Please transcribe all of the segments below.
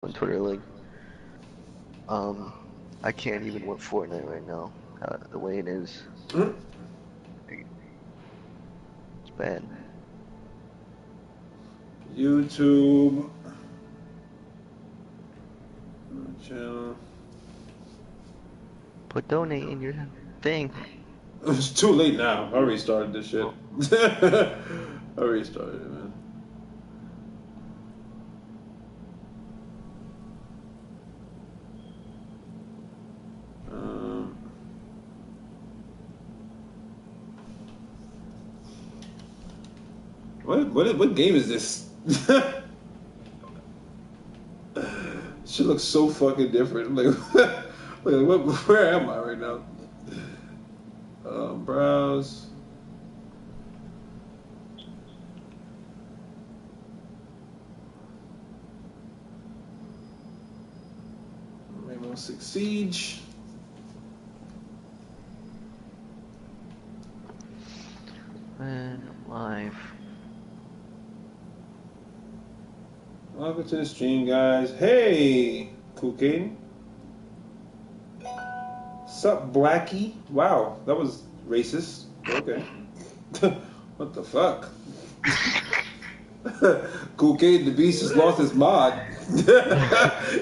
on Twitter like um I can't even with Fortnite right now. The way it is, Hmm? like, it's bad. YouTube channel. Put donate in your thing. It's too late now. I already started this shit. Well, I already started it, man. Um, what game is this? Shit looks so fucking different. Like, where am I right now? Browse. Rainbow Six Siege. man, I'm live. Welcome to the stream, guys. Hey, Cool Caden. Sup, Blackie? Wow, that was racist. Okay. What the fuck? Cool Caden, the Beast just lost his mod.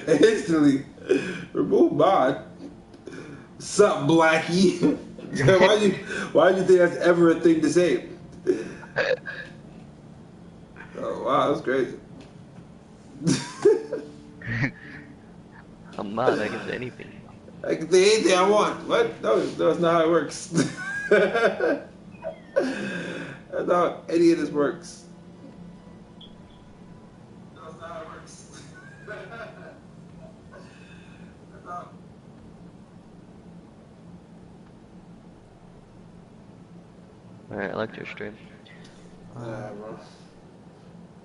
Instantly. Remove mod. Sup, Blackie? why do you think that's ever a thing to say? Oh, wow, that's crazy. I'm not. I can say anything. I can say anything I want. What? No, that's not how it works. That's not how any of this works. That's not how it works. That's not... Alright, I like your stream. Bro.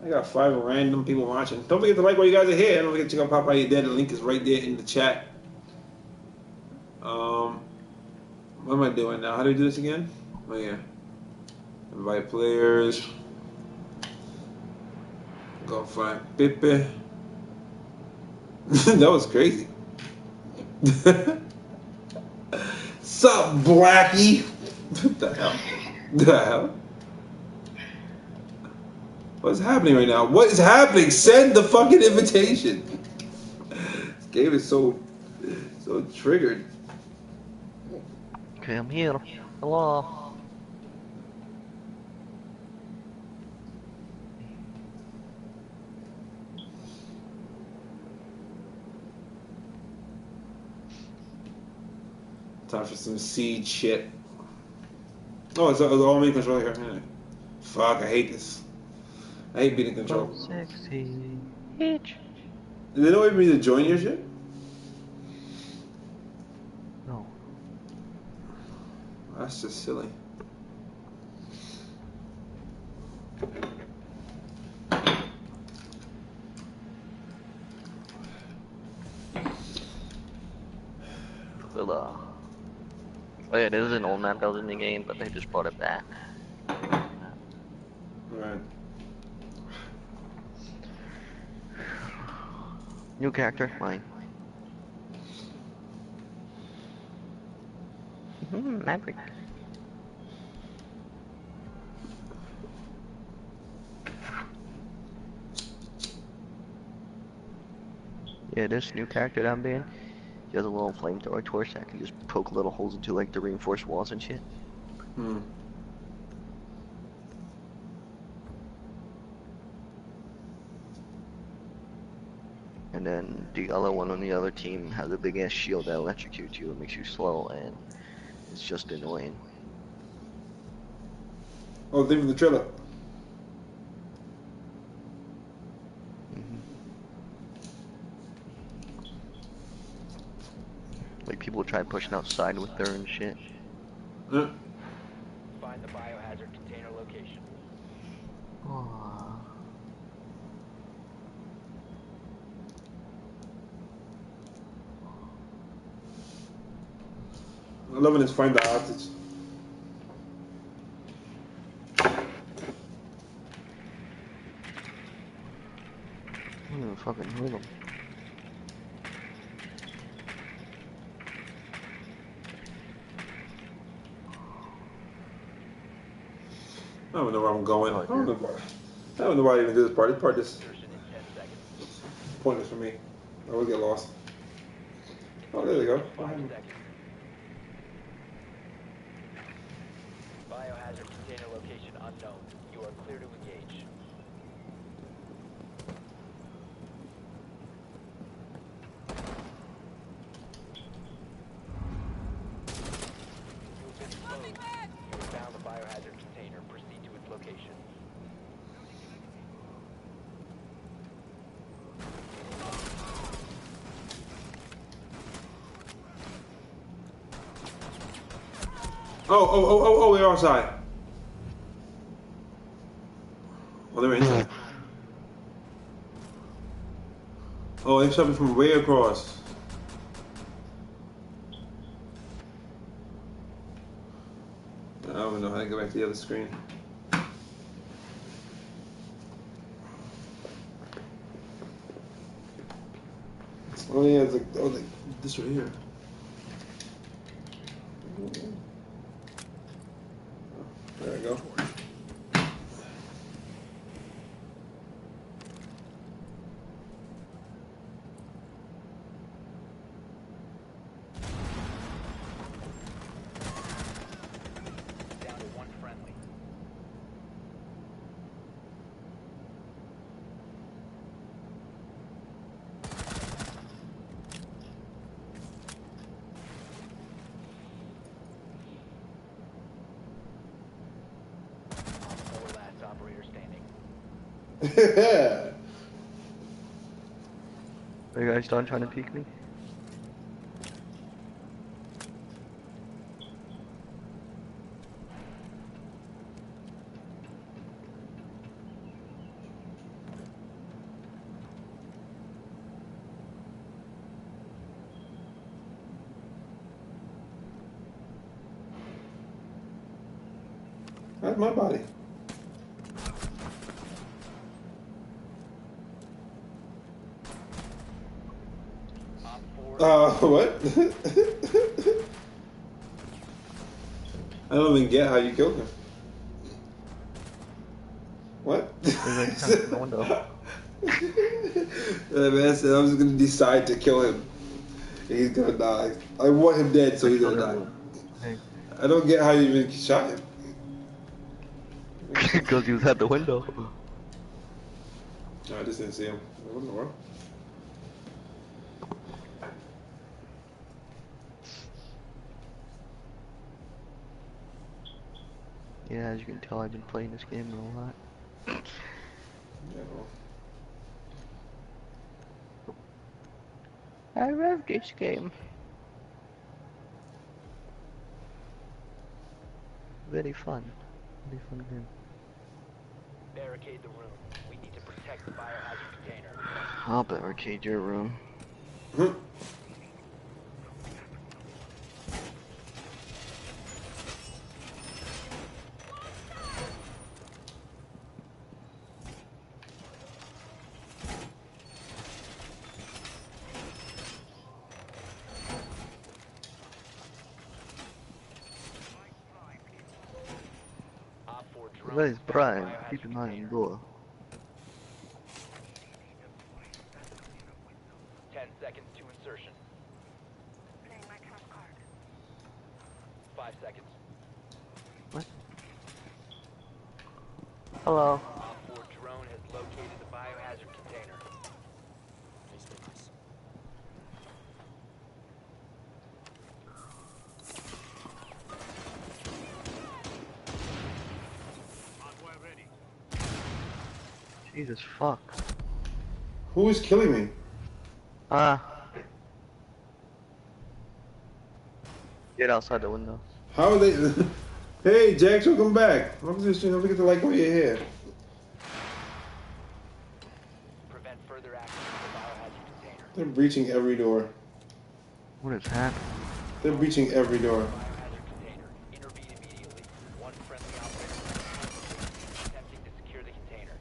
I got 5 random people watching. Don't forget to like while you guys are here. Don't forget to check out POWPOWYOUDEAD. The link is right there in the chat. What am I doing now? How do we do this again? Oh yeah. Invite players. Go find Pippe. That was crazy. Sup, Blackie? What the hell? The hell? What's happening right now? What is happening? Send the fucking invitation. This game is so triggered. Okay, I'm here. Hello. Time for some seed shit. Oh, it's all me control here. Fuck, I hate this. I hate being in So control. sexy. Bitch. Did they know me to join your shit? No. That's just silly. Villa. Oh yeah, this is an old map that was in the game, but they just brought it back. Right. New character, mine. Maverick. Yeah, this new character that I'm being, he has a little flamethrower torch that can just poke little holes into like the reinforced walls and shit. Hmm. And then the other one on the other team has a big ass shield that electrocutes you and makes you slow, and it's just annoying. Oh, thing from the trailer. hmm Like people try pushing outside with her and shit. Huh? Find the biohazard container location. Aww. I love when it's find the hostage. I don't even fucking hear them. I don't know where I'm going. No I don't know idea. why. I don't know why I even do this part. This part is Insertion in 10 seconds. pointless for me. I will get lost. Oh, there they Insertion go. in 5 seconds. Biohazard container location unknown. You are clear to engage. You have been exposed. You have found the biohazard container. Proceed to its location. Oh, they're outside. Oh, they're inside. Oh, they're something from way across. I don't know how to go back to the other screen. Oh yeah, it's like, oh, this right here. There we go. Down to one friendly. Four last operator standing. Are you guys done trying to peek me? That's my body. Op 4. What? I don't even get how you killed him. What? There's like something in the window. Man said I was gonna decide to kill him. He's gonna die. I want him dead, so he's gonna die. Hey. I don't get how you even shot him. Because he was at the window. No, I just didn't see him. What in the world? Yeah, as you can tell, I've been playing this game a lot. Yeah, well. I love this game. Very fun. Very fun game. Barricade the room. We need to protect the biohazard container. I'll barricade your room. Op 4 drone. That is prime. Keep an eye on the door. 10 seconds to insertion. 5 seconds. What? Hello. Op 4 drone has located the biohazard container. Jesus fuck. Who is killing me? Get outside the window. How are they? Hey, Jax, welcome back. Welcome to the stream. Don't forget to like while you're here. Prevent further access to the biohazard container. They're breaching every door. What is happening? They're breaching every door. Biohazard container. Intervene immediately. One friendly operator attempting to secure the container.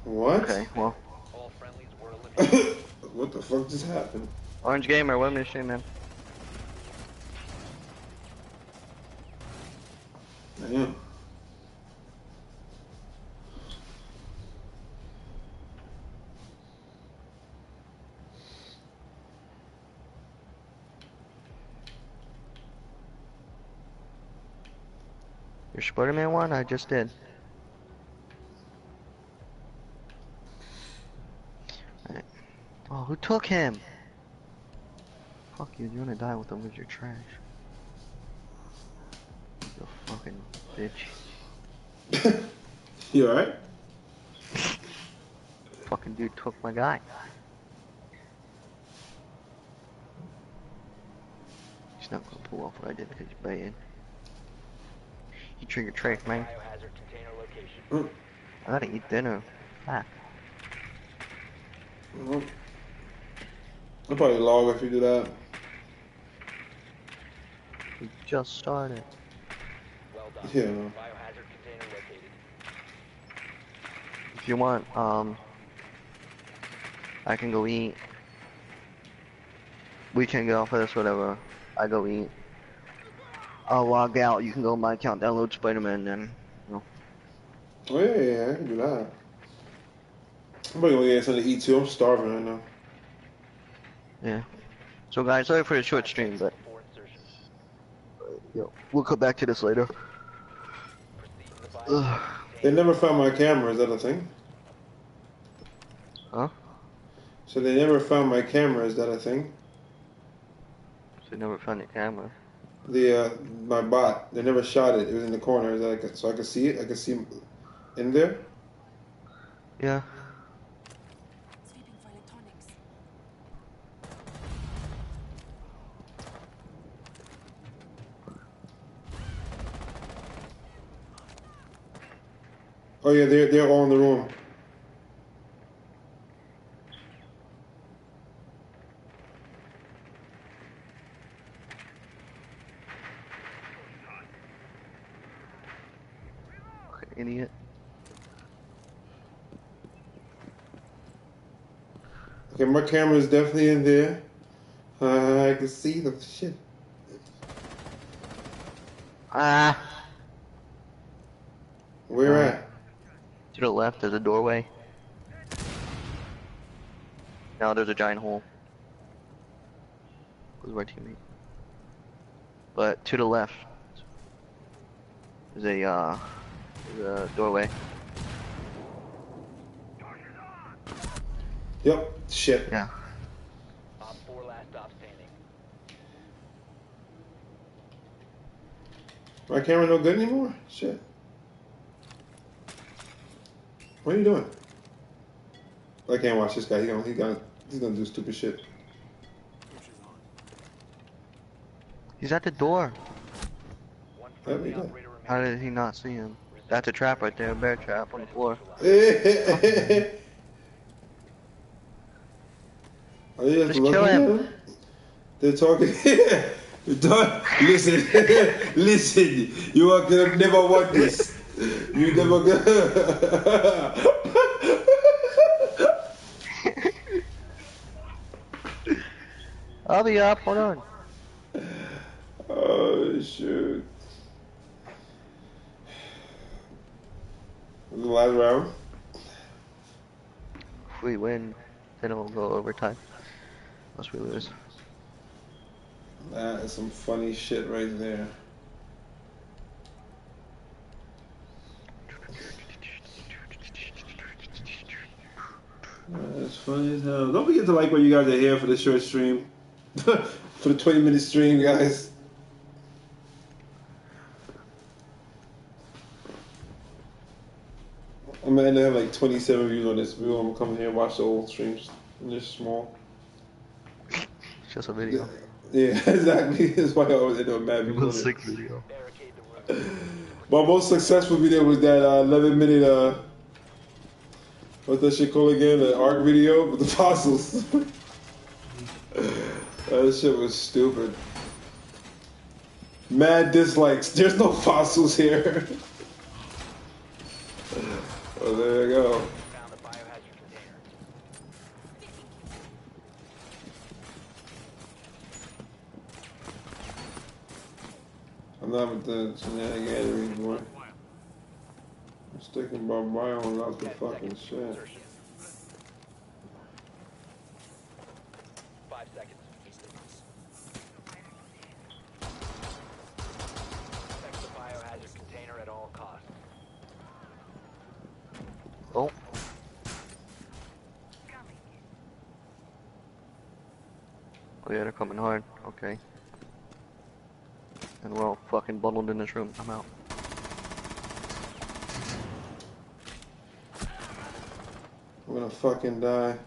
What? Okay, well. All friendlies were eliminated. What the fuck just happened? Orange Gamer, what am I saying, man? Damn. Your Spider-Man one? I just did. Alright. Oh, who took him? Fuck you, you're gonna die with them with your trash. You fucking bitch. You alright? Fucking dude took my guy. He's not gonna pull off what I did because he's baiting. He triggered trace, man. Biohazard container location. Mm, I gotta eat dinner. Fuck. mm. I'll probably log if you do that. We just started. Well done. Yeah. Biohazard container located. If you want, I can go eat. We can get off of this, whatever. I go eat. I'll log out. You can go on my account, download Spider-Man, then. You know. Oh yeah, I can do that. I'm probably gonna get something to eat too. I'm starving right now. Yeah. So guys, sorry for the short stream, but Before insertion. yo, we'll come back to this later. Proceed to the Ugh. biohazard They container. never found my camera. Is that a thing? Huh? So they never found my camera. Is that a thing? So you never found your camera. The my bot. They never shot it. It was in the corner. Is that so I could see it? I could see in there. Yeah. Sweeping for electronics. Oh yeah, they're all in the room. Fucking idiot. Okay, my camera is definitely in there. I can see the shit. Ah. Where Alright. at? To the left, there's a doorway. Now there's a giant hole. Who's my teammate? But to the left, there's a doorway. Yep. Shit. Yeah. Op 4 last stop standing. My camera no good anymore? Shit. What are you doing? I can't watch this guy. He's gonna do stupid shit. He's at the door. One Yeah, friendly we did. operator remaining. How did he not see him? That's a trap right there, a bear trap on the floor. Are they just Just looking kill at him. him? They're talking. Listen, listen. You are gonna never want this. You never gonna. I'll be up, hold on. Oh shoot. The last round. If we win, then it'll go overtime. Unless we lose. That is some funny shit right there. That's funny as hell. Don't forget to like what you guys are here for the short stream. For the 20-minute stream, guys. I'm gonna have like 27 views on this video. I'm gonna come here and watch the old streams. And they're small. It's just a video. Yeah, exactly. That's why I always end up mad views on it. Sick video. Barricade the room. My most successful video was that 11-minute, what's that shit called again? The art video with the fossils. That shit was stupid. Mad dislikes. There's no fossils here. Oh, there you go. Found the biohazard container. I'm not with the shenanigans anymore. I'm sticking my bio out the 10 fucking seconds to shit. insertion. 5 seconds. Protect the biohazard container at all Oh yeah, they're coming hard. Okay. And we're all fucking bundled in this room. I'm out. I'm gonna fucking die.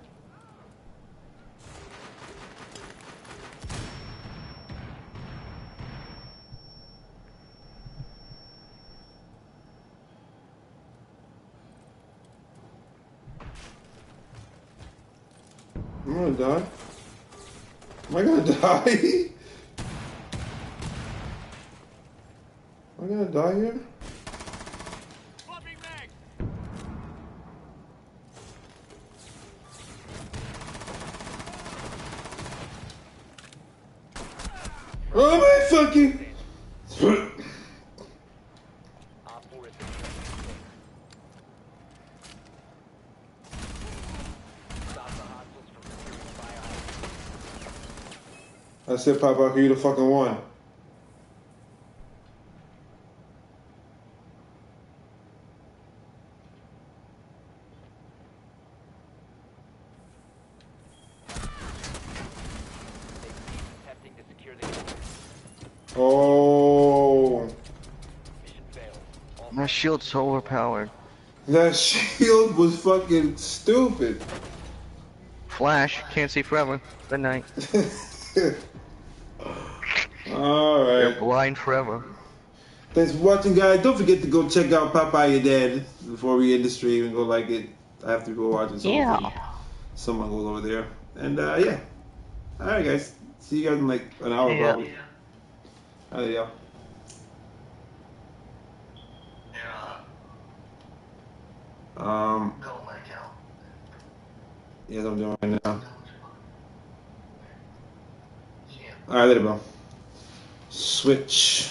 I'm gonna die. Am I gonna die? Am I gonna die here? Oh my fucking! Op 4 has been stop the hostiles from securing the biohazard. I said, Pop out, you the fucking one. Attempting to secure the container. Oh, Mission failed. All My shield's so overpowered. that shield was fucking stupid. Flash, can't see forever. Good night. All They're right. blind forever. Thanks for watching, guys. Don't forget to go check out POWPOWYOUDEAD before we end the stream and go like it. I have to go watch it, so hopefully someone goes over there. And yeah. All right, guys. See you guys in like an hour Yeah. probably. All right, y'all. Yeah, I'm doing right now. All right, later, bro. Switch.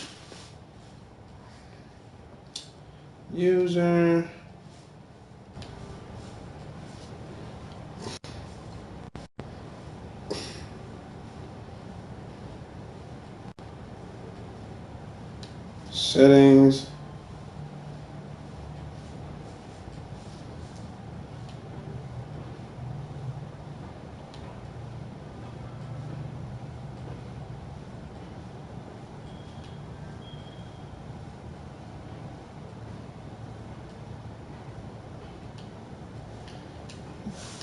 User. Settings.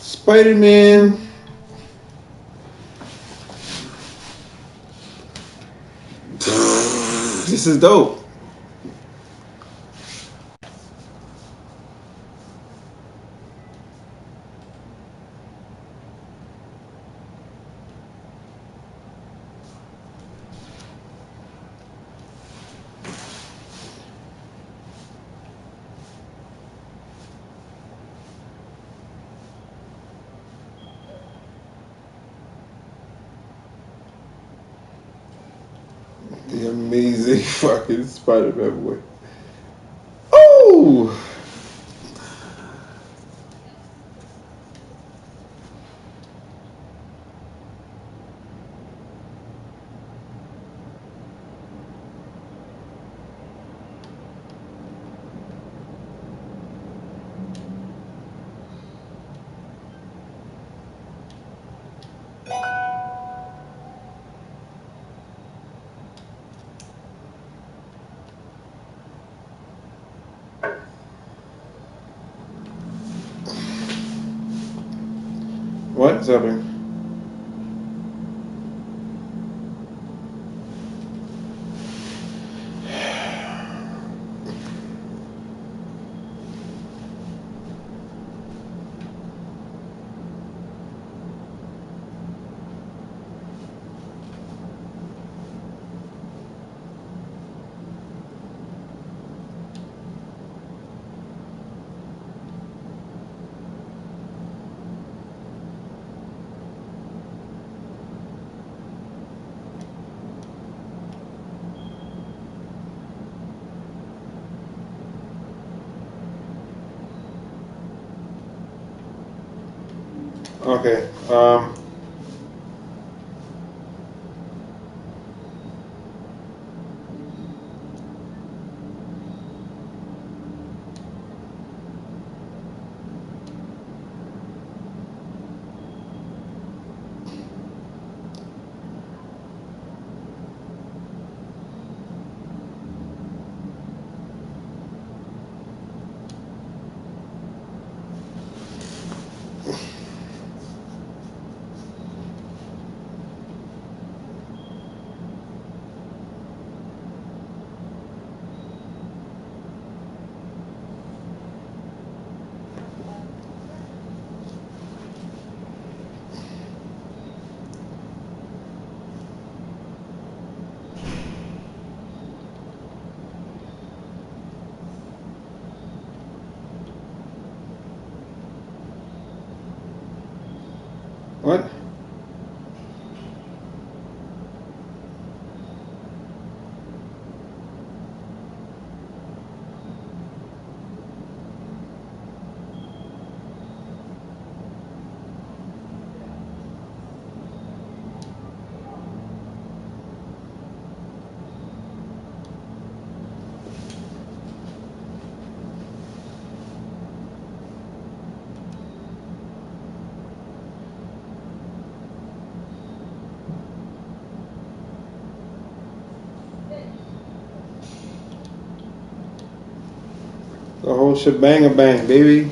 Spider-Man. This is dope. The amazing fucking Spider-Man boy. Oh! What's happening? Okay. What? The whole shebang a bang, baby.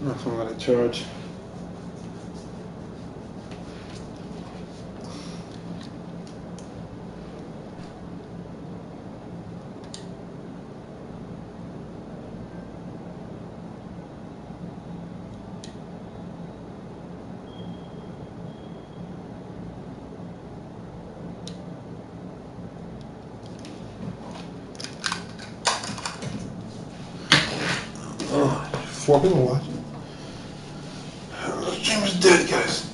That's what I'm gonna charge. Oh, 4 people watching. The stream is dead, guys.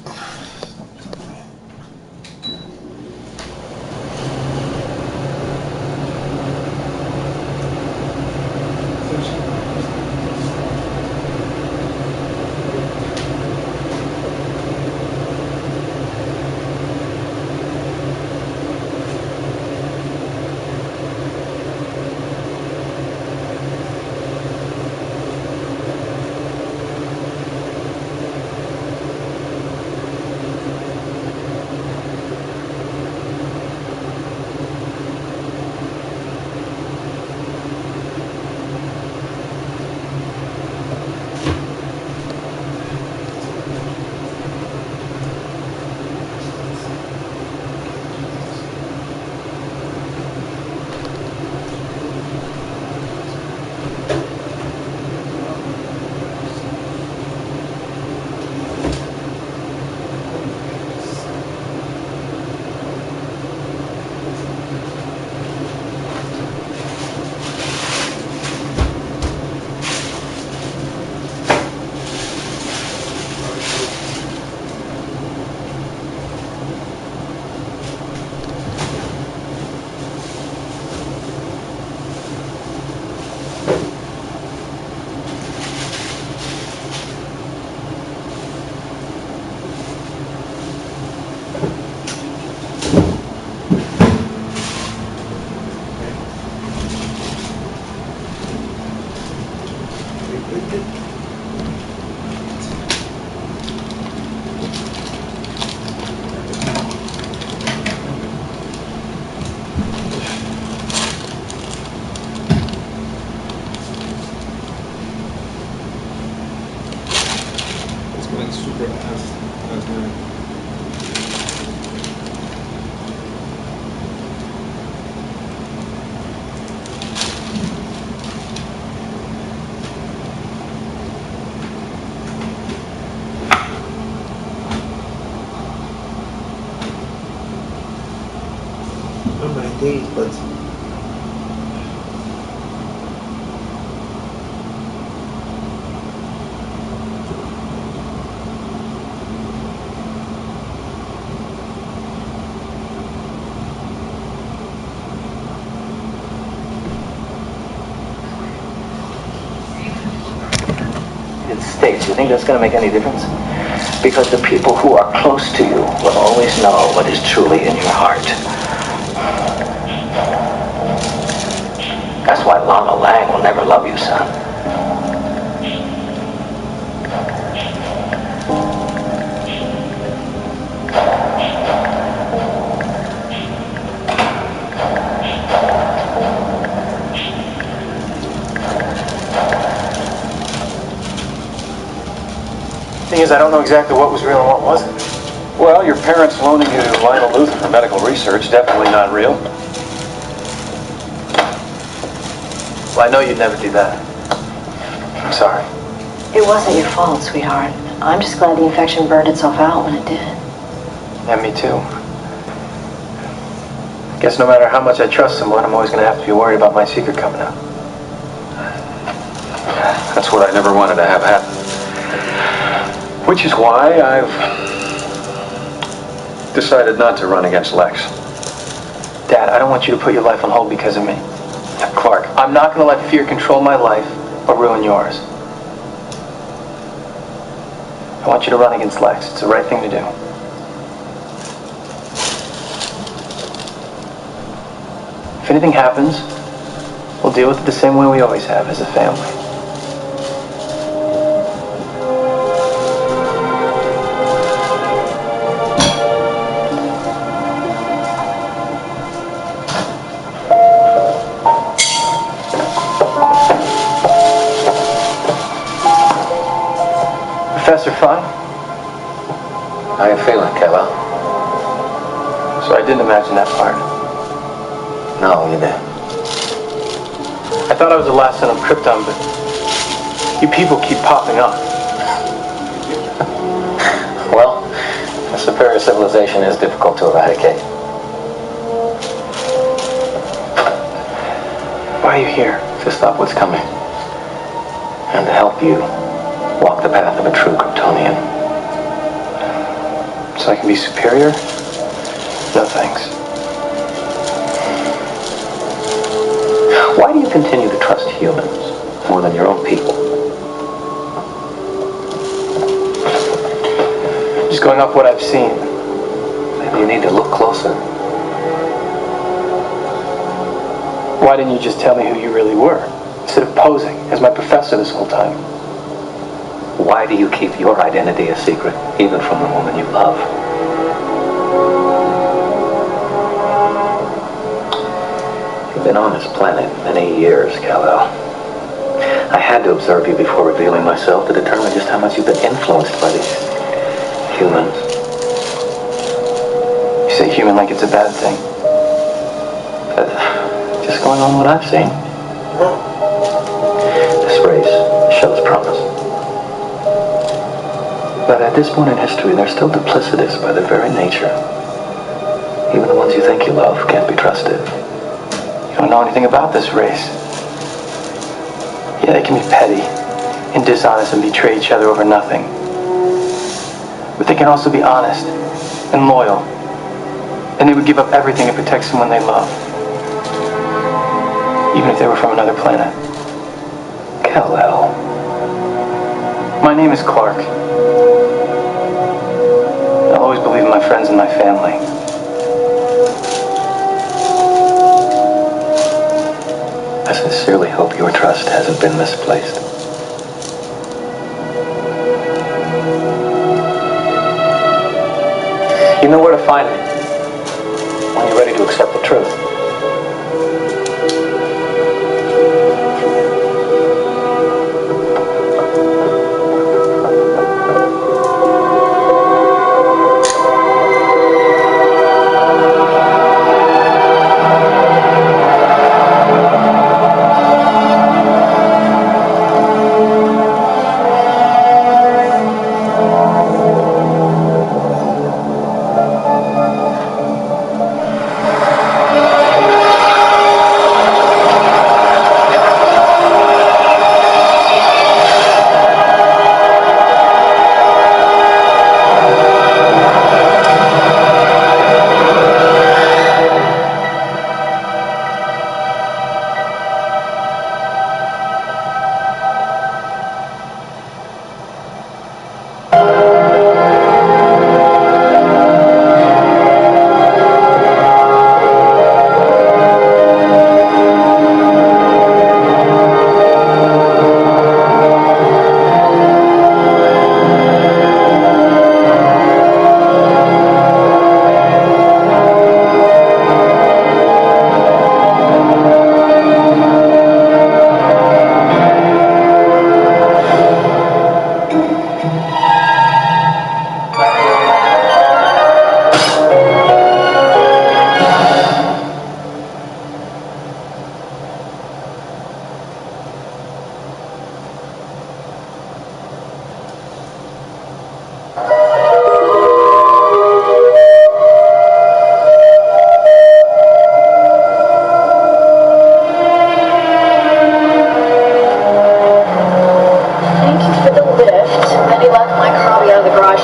Days, but States, you think that's going to make any difference? Because the people who are close to you will always know what is truly in your heart. That's why Lana Lang will never love you, son. Thing is, I don't know exactly what was real and what wasn't. Well, your parents loaning you to Lionel Luther for medical research, definitely not real. Well, I know you'd never do that. I'm sorry. It wasn't your fault, sweetheart. I'm just glad the infection burned itself out when it did. Yeah, me too. I guess no matter how much I trust someone, I'm always going to have to be worried about my secret coming out. That's what I never wanted to have happen. Which is why I've decided not to run against Lex. Dad, I don't want you to put your life on hold because of me. Clark, I'm not going to let fear control my life or ruin yours. I want you to run against Lex. It's the right thing to do. If anything happens, we'll deal with it the same way we always have, as a family. Professor Fun? How you feeling, Kevin? So I didn't imagine that part. No, you didn't. I thought I was the last son of Krypton, but you people keep popping up. Well, a superior civilization is difficult to eradicate. Why are you here? To stop what's coming. And to help you walk the path of a true Kryptonian. So I can be superior? No thanks. Why do you continue to trust humans more than your own people? Just going off what I've seen. Maybe you need to look closer. Why didn't you just tell me who you really were, instead of posing as my professor this whole time? Why do you keep your identity a secret, even from the woman you love? You've been on this planet many years, Kal-El. I had to observe you before revealing myself to determine just how much you've been influenced by these humans. You say human like it's a bad thing. Just going on what I've seen. This race shows promise. But at this point in history, they're still duplicitous by their very nature. Even the ones you think you love can't be trusted. You don't know anything about this race. Yeah, they can be petty and dishonest and betray each other over nothing. But they can also be honest and loyal. And they would give up everything to protect someone they love. Even if they were from another planet. Kal-El. My name is Clark. I'll always believe in my friends and my family. I sincerely hope your trust hasn't been misplaced. You know where to find me when you're ready to accept the truth.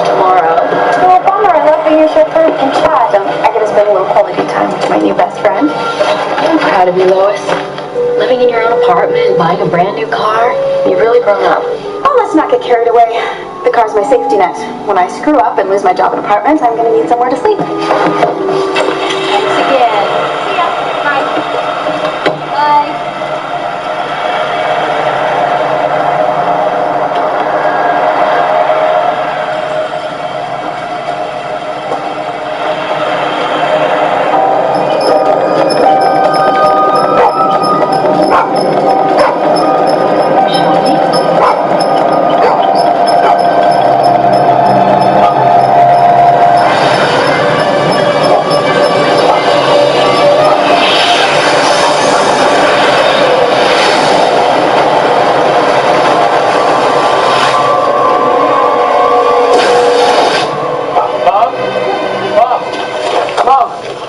tomorrow. Oh, bummer. I love being your chauffeur and chat. I get to spend a little quality time with my new best friend. I'm proud of you, Lois. Living in your own apartment, buying a brand new car. You've really grown up. Oh, let's not get carried away. The car's my safety net. When I screw up and lose my job in apartments, I'm going to need somewhere to sleep. Thanks again. See ya. Bye. Bye.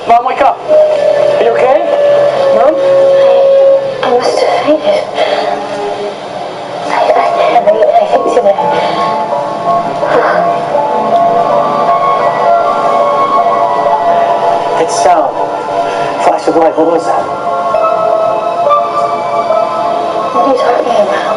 Mom, wake up. Are you okay? Mom? I must have fainted. I think today. That sound. Flash of light. What was that? What are you talking about?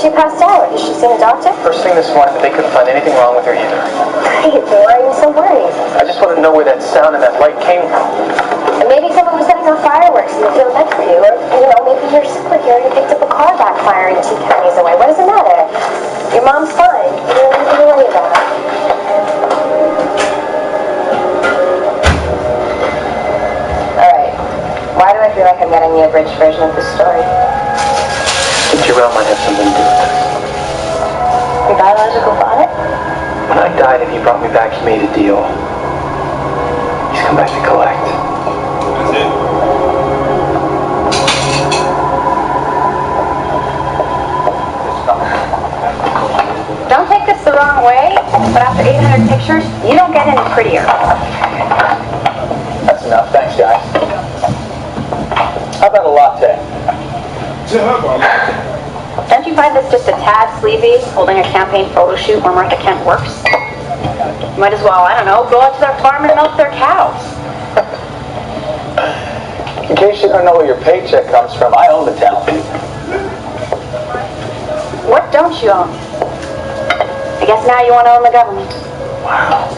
She passed out. Has she seen a doctor? First thing this morning, but they couldn't find anything wrong with her either. Great, why are you so worried? I just want to know where that sound and that light came from. And maybe someone was setting off fireworks in the field next to you, or maybe your sibling here who picked up a car backfiring 2 counties away. What does it matter? Your mom's fine. You don't have to worry about it. All right. Why do I feel like I'm getting the abridged version of this story? Jarrell might have something to do with this. Your biological father? When I died and he brought me back, he made a deal. He's come back to collect. That's it. Don't take this the wrong way, but after 800 pictures, you don't get any prettier. That's enough. Thanks, guys. How about a latte? Don't you find this just a tad sleazy, holding a campaign photo shoot where Martha Kent works? Might as well, I don't know, go out to their farm and milk their cows. In case you don't know where your paycheck comes from, I own the town. What don't you own? I guess now you want to own the government. Wow.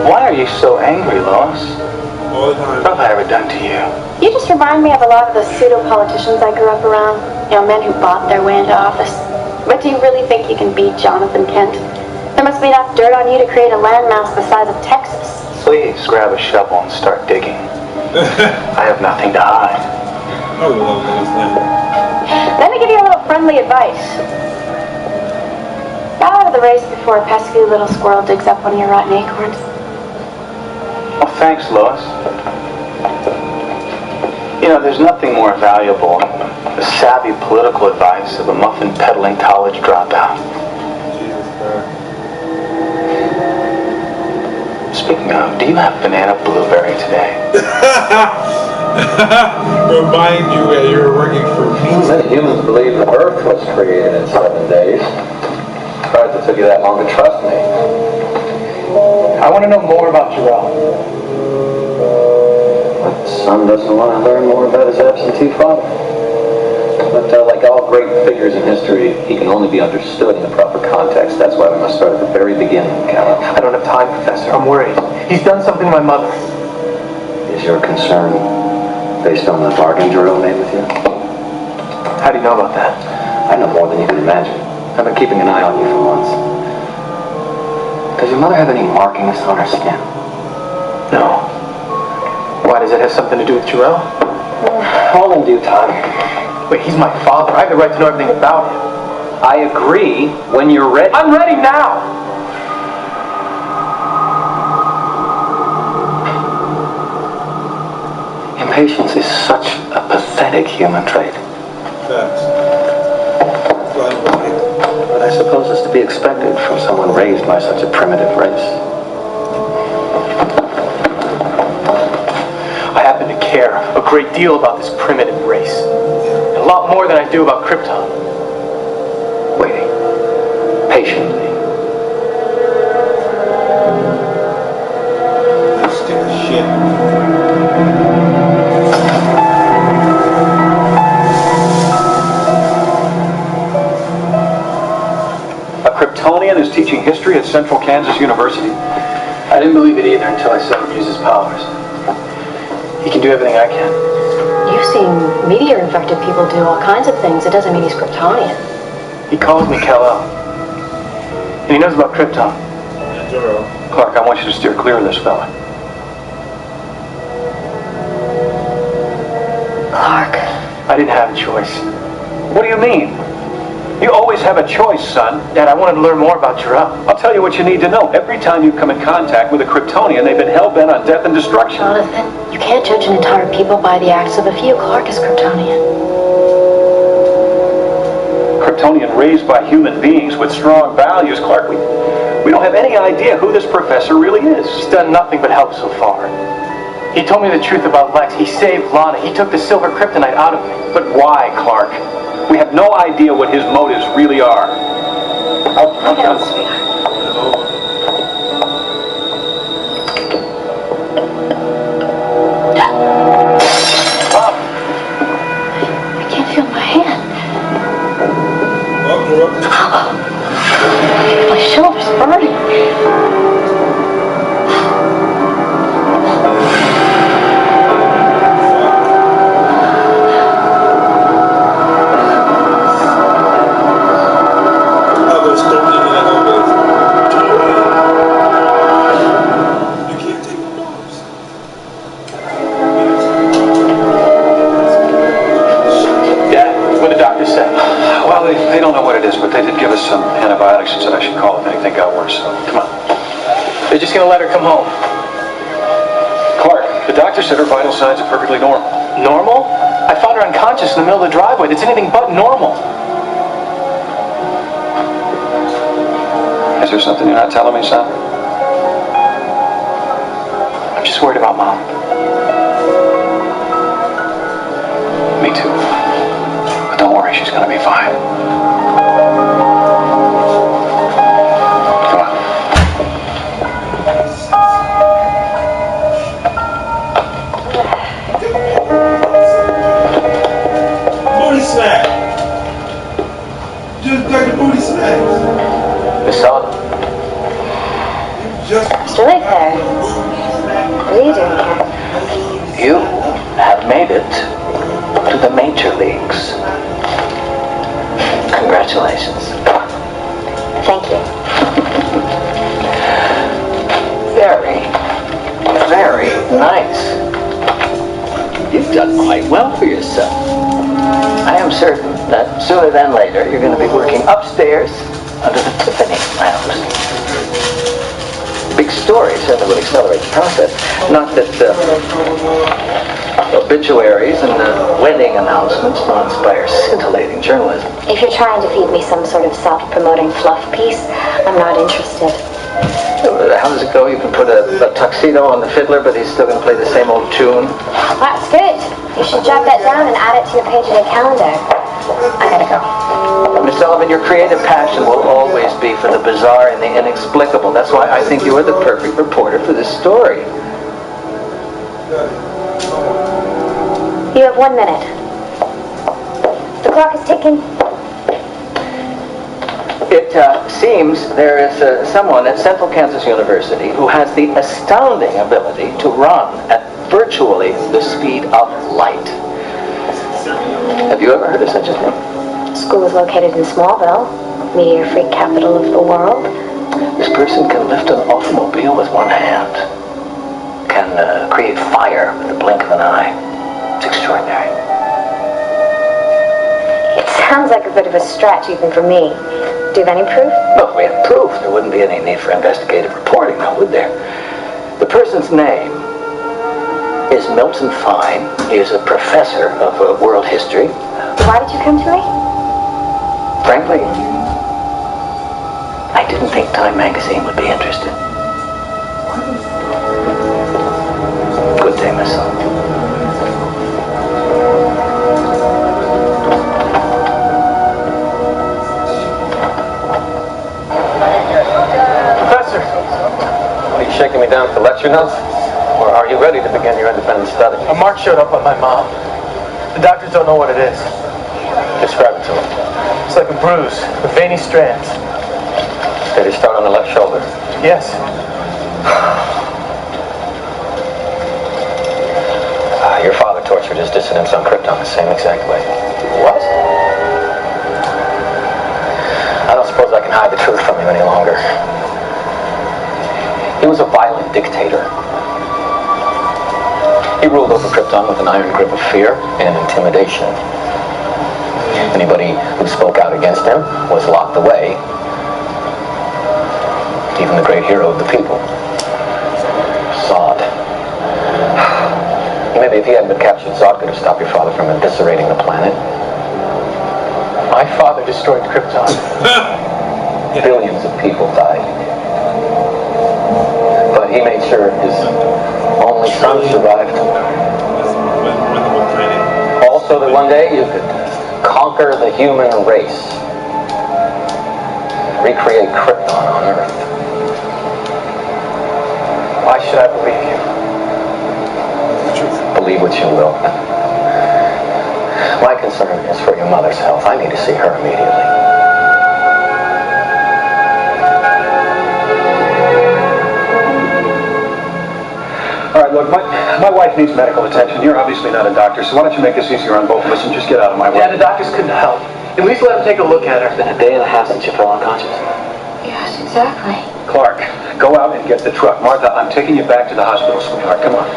Why are you so angry, Lois? All the time. What have I ever done to you? You just remind me of a lot of the pseudo-politicians I grew up around. Men who bought their way into office. But do you really think you can beat Jonathan Kent? There must be enough dirt on you to create a landmass the size of Texas. Please grab a shovel and start digging. I have nothing to hide. I love this thing. Let me give you a little friendly advice. Get out of the race before a pesky little squirrel digs up one of your rotten acorns. Well, thanks, Lois. There's nothing more valuable than the savvy political advice of a muffin-peddling college dropout. Jesus Christ. Speaking of, do you have banana blueberry today? Remind you that you're working for me. Many humans believe the Earth was created in 7 days. Surprised it took you that long to trust me. I want to know more about Jarrell. But son doesn't want to learn more about his absentee father. But like all great figures in history, he can only be understood in the proper context. That's why we must start at the very beginning, Cal. I don't have time, Professor. I'm worried. He's done something to my mother. Is your concern based on the bargain Jarrell made with you? How do you know about that? I know more than you can imagine. I've been keeping an eye on you for months. Does your mother have any markings on her skin? No. Why, does it have something to do with Jarrell? All in due time. Wait, he's my father. I have the right to know everything about him. I agree when you're ready. I'm ready now! Impatience is such a pathetic human trait. Facts. But I suppose it's to be expected from someone raised by such a primitive race. I happen to care a great deal about this primitive race. And a lot more than I do about Krypton. Waiting. Patiently. Let's take a shit. A Kryptonian is teaching history at Central Kansas University. I didn't believe it either until I saw him use his powers. He can do everything I can. You've seen meteor-infected people do all kinds of things. It doesn't mean he's Kryptonian. He calls me Kal-El. And he knows about Krypton. Clark, I want you to steer clear of this fella. Clark. I didn't have a choice. What do you mean? You always have a choice, son. Dad, I wanted to learn more about Jarrell. I'll tell you what you need to know. Every time you come in contact with a Kryptonian, they've been hell-bent on death and destruction. Jonathan, you can't judge an entire people by the acts of a few. Clark is Kryptonian. Kryptonian raised by human beings with strong values. Clark, we don't have any idea who this professor really is. He's done nothing but help so far. He told me the truth about Lex. He saved Lana. He took the silver kryptonite out of me. But why, Clark? We have no idea what his motives really are. Look at him, sweetheart. Mom! I can't feel my hand. My shoulder's burning. They don't know what it is, but they did give us some antibiotics and said I should call if anything got worse. So, come on. They're just gonna let her come home. Clark, the doctor said her vital signs are perfectly normal. Normal? I found her unconscious in the middle of the driveway. That's anything but normal. Is there something you're not telling me, son? I'm just worried about Mom. Me too. But don't worry, she's gonna be fine. Come on. Booty smack. Just got the booty smacks. Miss Sullivan. Mr. Lake there. What are you doing here? You have made it to the major leagues. Congratulations. Thank you. Very, very nice. You've done quite well for yourself. I am certain that sooner than later you're going to be working upstairs under the Tiffany lamps. Big story certainly will accelerate the process. Not that obituaries and wedding announcements will inspire scintillating journalism. If you're trying to feed me some sort of self-promoting fluff piece, I'm not interested. How does it go? You can put a tuxedo on the fiddler, but he's still going to play the same old tune. That's good. You should jot that down and add it to your page in the calendar. I gotta go. Miss Sullivan, your creative passion will always be for the bizarre and the inexplicable. That's why I think you are the perfect reporter for this story. You have 1 minute. The clock is ticking. It seems there is someone at Central Kansas University who has the astounding ability to run at virtually the speed of light. Have you ever heard of such a thing? School is located in Smallville, meteor-free capital of the world. This person can lift an automobile with one hand, can create fire with the blink of an eye. It's extraordinary. It sounds like a bit of a stretch even for me. Do you have any proof? Well, if we had proof, there wouldn't be any need for investigative reporting, now would there? The person's name is Milton Fine. He is a professor of world history. Why did you come to me? Frankly, I didn't think Time magazine would be interested. Good day, Miss Sullivan. Professor, are you shaking me down for lecture notes? Or are you ready to begin your independent study? A mark showed up on my mom. The doctors don't know what it is. Describe it to them. It's like a bruise with veiny strands. Did it start on the left shoulder? Yes. Your father tortured his dissidents on Krypton the same exact way. What? I don't suppose I can hide the truth from you any longer. He was a violent dictator. He ruled over Krypton with an iron grip of fear and intimidation. Anybody who spoke out against him was locked away. Even the great hero of the people. Zod. Maybe if he hadn't been captured, Zod could have stopped your father from eviscerating the planet. My father destroyed Krypton. Billions of people died. But he made sure his only son survived. Also that one day you could conquer the human race. Recreate Krypton on Earth. Why should I believe you? Believe what you will. My concern is for your mother's health. I need to see her immediately. All right, look, my wife needs medical attention. You're obviously not a doctor, so why don't you make this easier on both of us and just get out of my way? Yeah, the doctors couldn't help. At least let him take a look at her. It's been a day and a half since you fell unconscious. Yes, exactly. Clark, go out and get the truck. Martha, I'm taking you back to the hospital, sweetheart. Come on.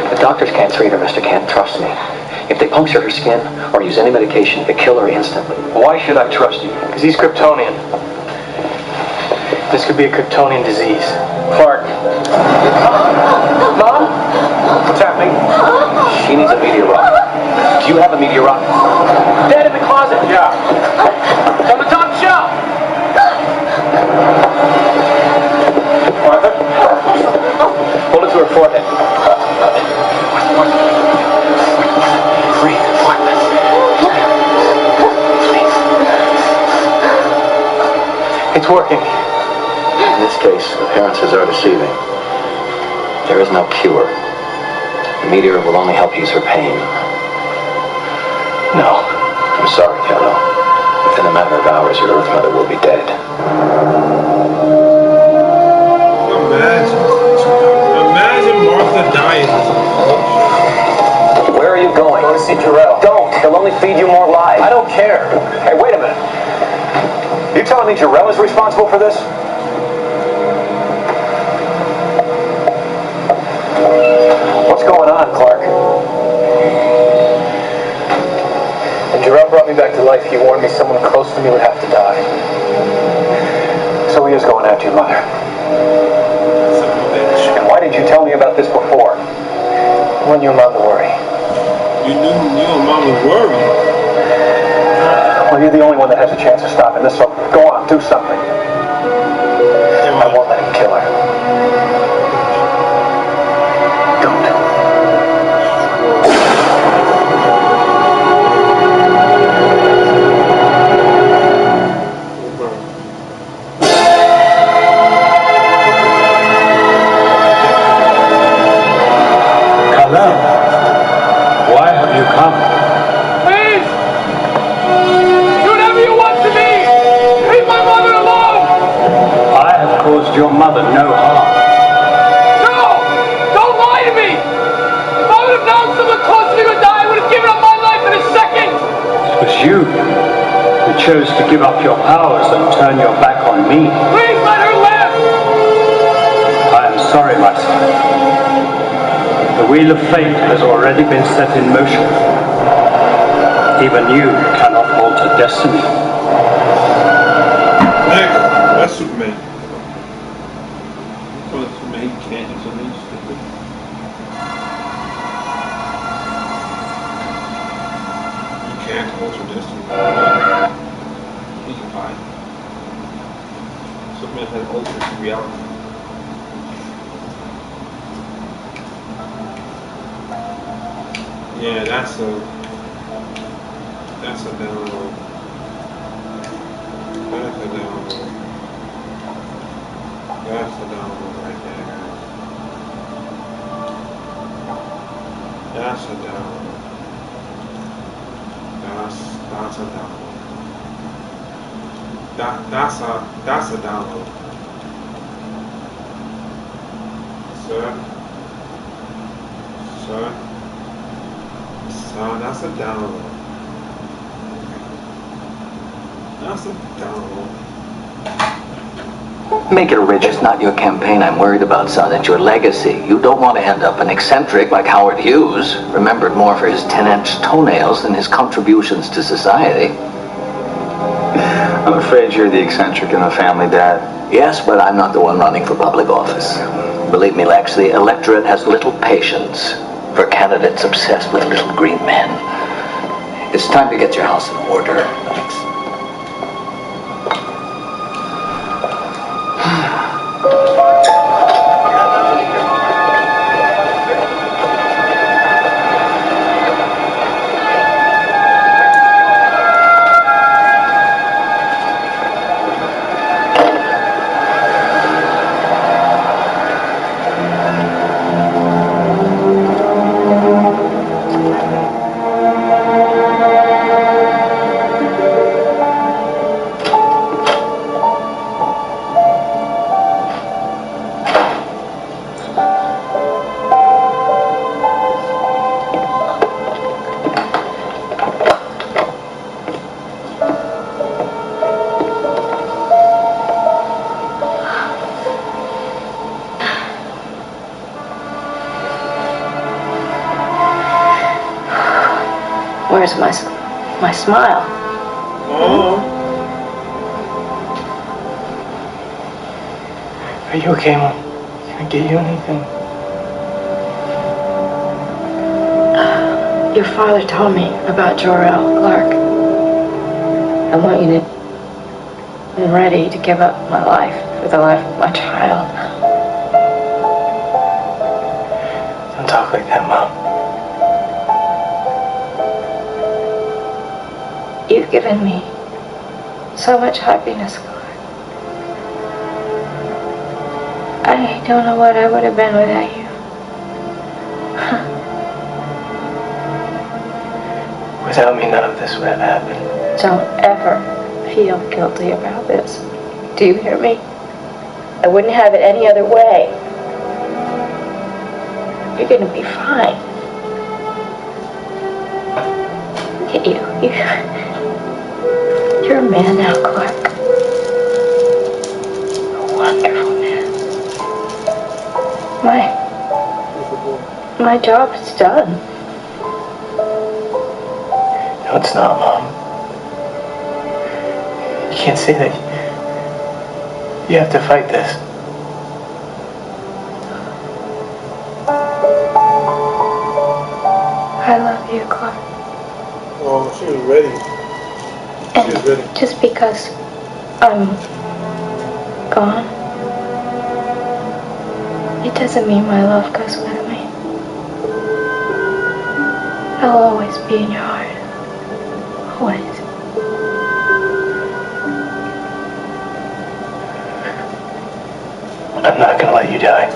The doctors can't treat her, Mr. Kent. Trust me. If they puncture her skin or use any medication, they kill her instantly. Why should I trust you? Because he's Kryptonian. This could be a Kryptonian disease. Clark. Mom? What's happening? She needs a meteorite. Do you have a meteorite? Dead in the closet. Yeah. It's on the top shelf. Martha? Hold it to her forehead. It's working. In this case, appearances are deceiving. There is no cure. The meteor will only help ease her pain. No. I'm sorry, Kal-El. Within a matter of hours, your Earth mother will be dead. Imagine Martha dying. Where are you going? Go to see Jarrell. Don't. He'll only feed you more lies. I don't care. Hey, wait a minute. You telling me Jarrell is responsible for this? What's going on, Clark? When Jarrell brought me back to life, he warned me someone close to me would have to die. So he is going after your mother. And why didn't you tell me about this before? I want you and Mom to worry. You knew you and Mom was worried. Well, you're the only one that has a chance of stopping this, so go on, do something. I won't let him kill chose to give up your powers and turn your back on me. Please let her live! I am sorry, my son. The wheel of fate has already been set in motion. Even you cannot alter destiny. Next, that's Superman. Well, Superman, he can't do something stupid. You can't alter destiny. He can hide. Superman has altered reality. Yeah, that's a download. That's a download. That's a download right there. That's a download. That's a download. That's a download. Sir, that's a download. That's a download. Make it rich is not your campaign I'm worried about, son. It's your legacy. You don't want to end up an eccentric like Howard Hughes, remembered more for his 10-inch toenails than his contributions to society. I'm afraid you're the eccentric in the family, Dad. Yes, but I'm not the one running for public office. Believe me, Lex, the electorate has little patience for candidates obsessed with little green men. It's time to get your house in order, Lex. Where's my smile? Oh. Are you okay, Mom? Can I get you anything? Your father told me about Jor-El Clark. I want you to be ready to give up my life for the life of my child. Don't talk like that, Mom. You've given me so much happiness, Clark. I don't know what I would have been without you. Without me, none of this would have happened. Don't ever feel guilty about this. Do you hear me? I wouldn't have it any other way. You're gonna be fine. Look at you. You're a man now, Clark. A wonderful man. My job is done. No, it's not, Mom. You can't say that. You have to fight this. I love you, Clark. Oh, she was ready. And just because I'm gone, it doesn't mean my love goes with me. I'll always be in your heart. Always. I'm not gonna let you die.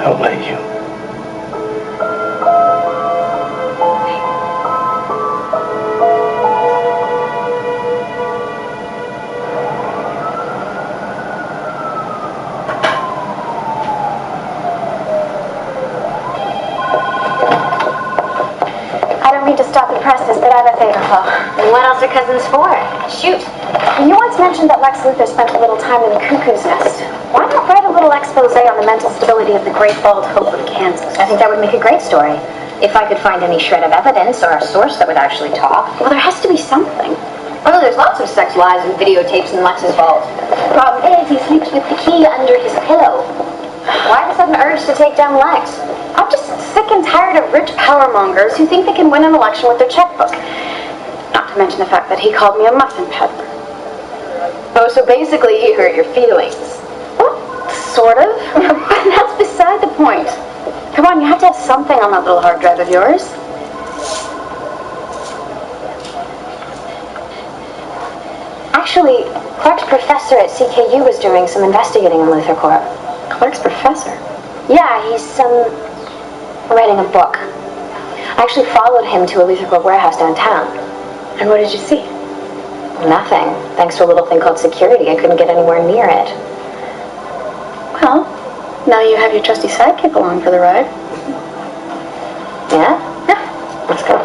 I won't let you. stop and press this, but I have a favor, Flo. And what else are cousins for? Shoot. You once mentioned that Lex Luthor spent a little time in the cuckoo's nest. Why not write a little expose on the mental stability of the Great Bald Hope of Kansas? I think that would make a great story. If I could find any shred of evidence or a source that would actually talk. Well, there has to be something. Oh, there's lots of sex lies and videotapes in Lex's vault. The problem is he sleeps with the key under his pillow. Why the sudden urge to take down Lex? I'm just sick and tired of rich power mongers who think they can win an election with their checkbook. Not to mention the fact that he called me a muffin peddler. Oh, so basically he hurt your feelings. Well, sort of. But that's beside the point. Come on, you have to have something on that little hard drive of yours. Actually, Clark's professor at CKU was doing some investigating on Luthor Corp. Clark's professor? Yeah, he's writing a book. I actually followed him to a Luthor Corp warehouse downtown. And what did you see? Nothing. Thanks to a little thing called security, I couldn't get anywhere near it. Well, now you have your trusty sidekick along for the ride. Yeah? Yeah. Let's go.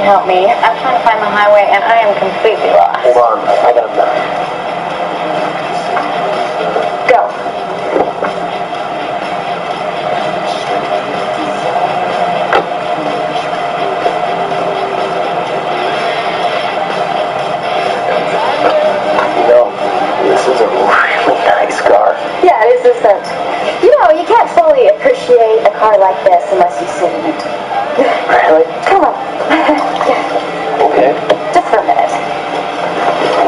Help me. I'm trying to find the highway and I am completely lost. Hold on, I got a map. Go. You know, this is a really nice car. Yeah, it is that. You know, you can't fully appreciate a car like this unless you sit in it. Really? Come on. Okay. Just for a minute.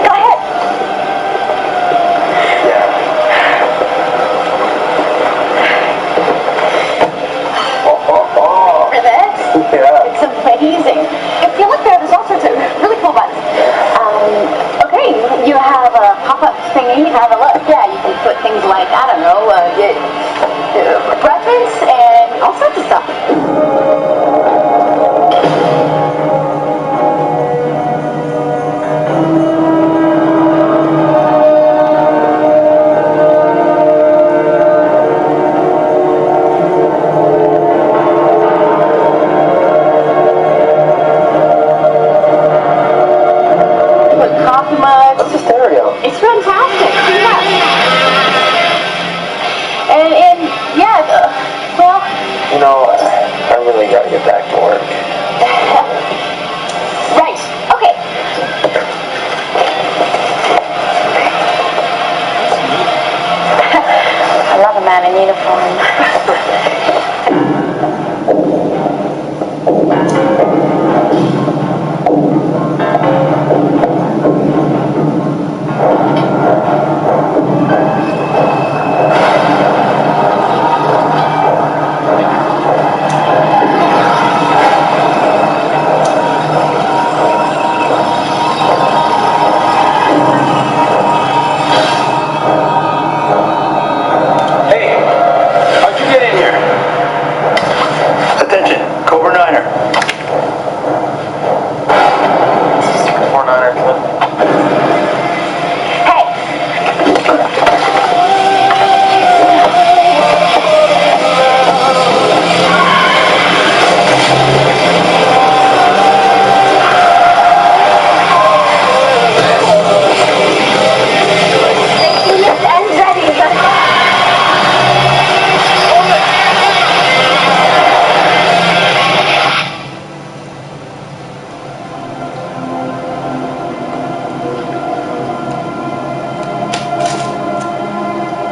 Go ahead. Yeah. Relax. Yeah. It's amazing. If you look there, there's all sorts of really cool buttons. Okay, you have a pop-up thingy. Have a look. Yeah, you can put things like, I don't know, preference and all sorts of stuff. It's fantastic. Yeah. Well. You know, I really gotta get back to work. Right. Okay. I love a man in uniform.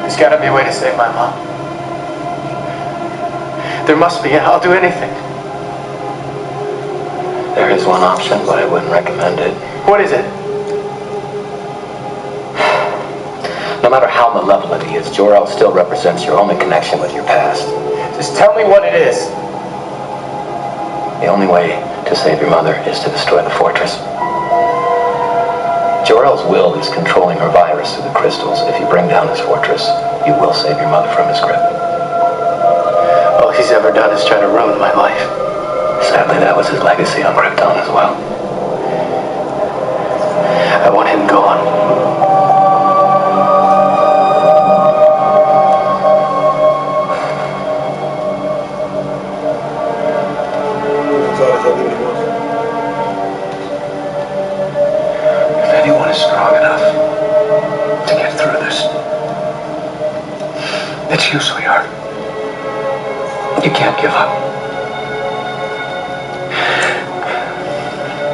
There's gotta be a way to save my mom. There must be. I'll do anything. There is one option, but I wouldn't recommend it. What is it? No matter how malevolent he is, Jor-El still represents your only connection with your past. Just tell me what it is. The only way to save your mother is to destroy the fortress. Jor-El's will is controlling her virus through the crystals. If you bring down his fortress, you will save your mother from his grip. he's ever done is try to ruin my life. Sadly, that was his legacy on Krypton as well. I want him gone. If anyone is strong enough to get through this, it's you, sweetheart. You can't give up.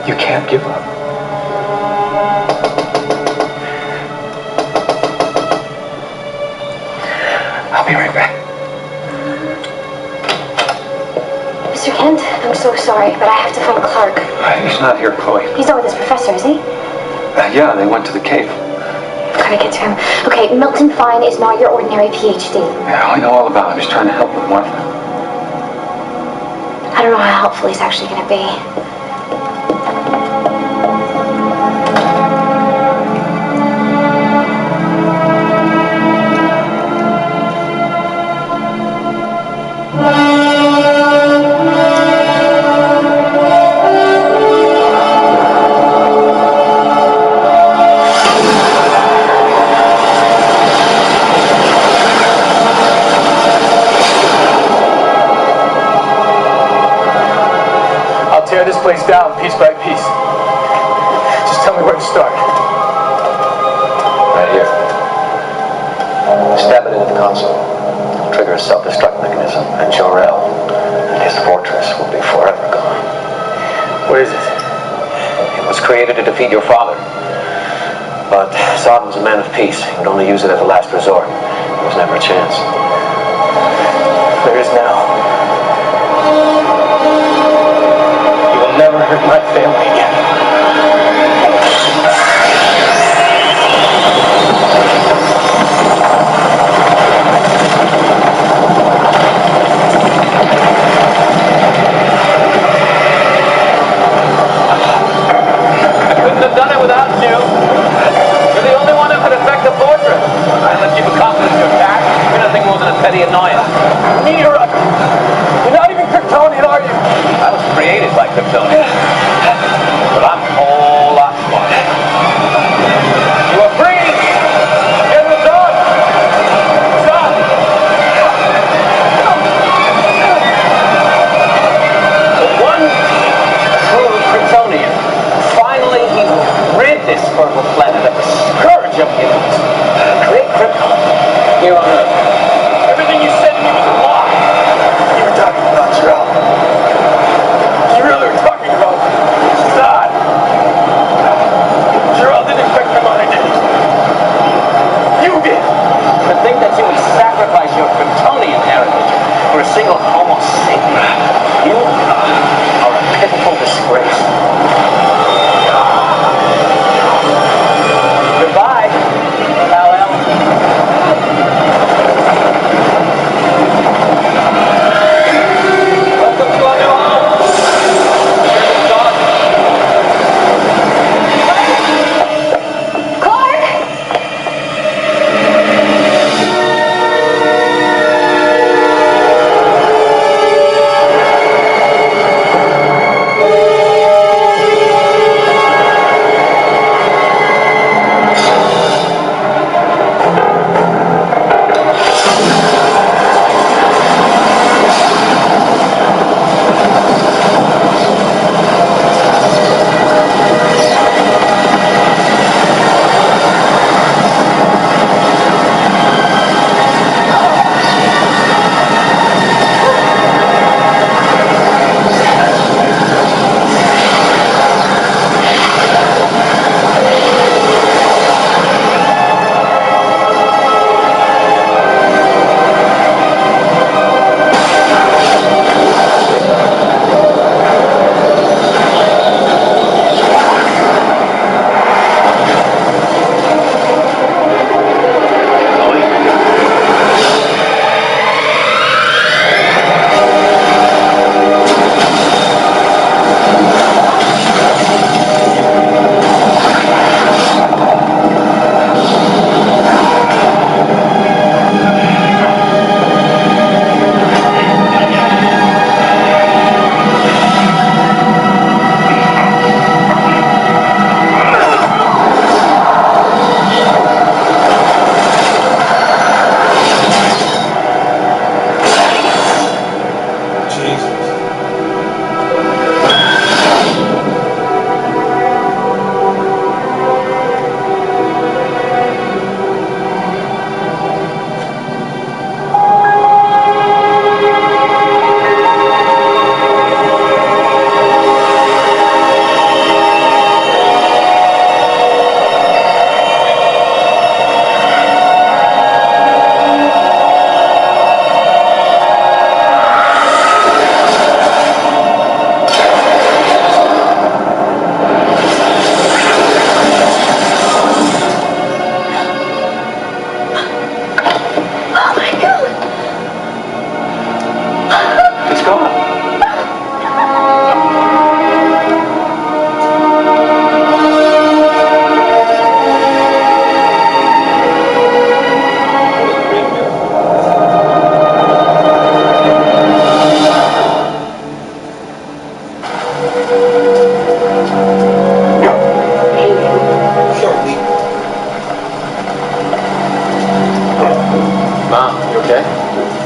You can't give up. I'll be right back. Mr. Kent, I'm so sorry, but I have to find Clark. He's not here, Chloe. He's not with his professor, is he? Yeah, they went to the cave. Gotta get to him. Okay, Milton Fine is not your ordinary PhD. Yeah, I know all about him. He's trying to help with Martha. I don't know how helpful he's actually gonna be. Tear this place down piece by piece. Just tell me where to start. Right here. Stab it into the console. It'll trigger a self-destruct mechanism, and Jor-El and his fortress will be forever gone. What is it? It was created to defeat your father. But Zod was a man of peace. He would only use it as a last resort. There was never a chance. There is now. Never hurt my family again. I couldn't have done it without you. You're the only one who could affect the fortress. Unless you've accomplished your task, you're nothing more than a petty annoyance. Meteorite! You're not even Kryptonian, are you? I was created by Kryptonian. But I'm a whole lot smarter. You are free! Get the dog! Stop! The one true Kryptonian. Finally, he will rid this fertile planet of the scourge of humans. Create Krypton here on Earth. Everything you said to me was a lie. You were talking about Jor-El. You really were talking about Zod. Jor-El didn't expect my money, did he? You did. To think that you would sacrifice your Kryptonian heritage for a single Homo sapien. You are a pitiful disgrace.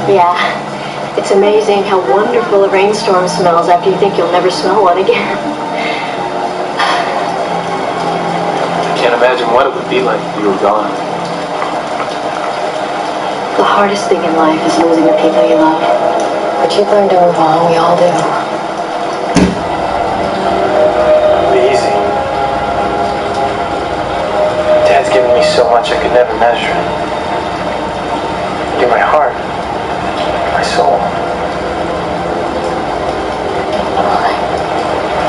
Yeah. It's amazing how wonderful a rainstorm smells after you think you'll never smell one again. I can't imagine what it would be like if you were gone. The hardest thing in life is losing the people you love. But you've learned to move on, we all do. It'll be easy. Dad's given me so much I could never measure it. Give my heart, my soul.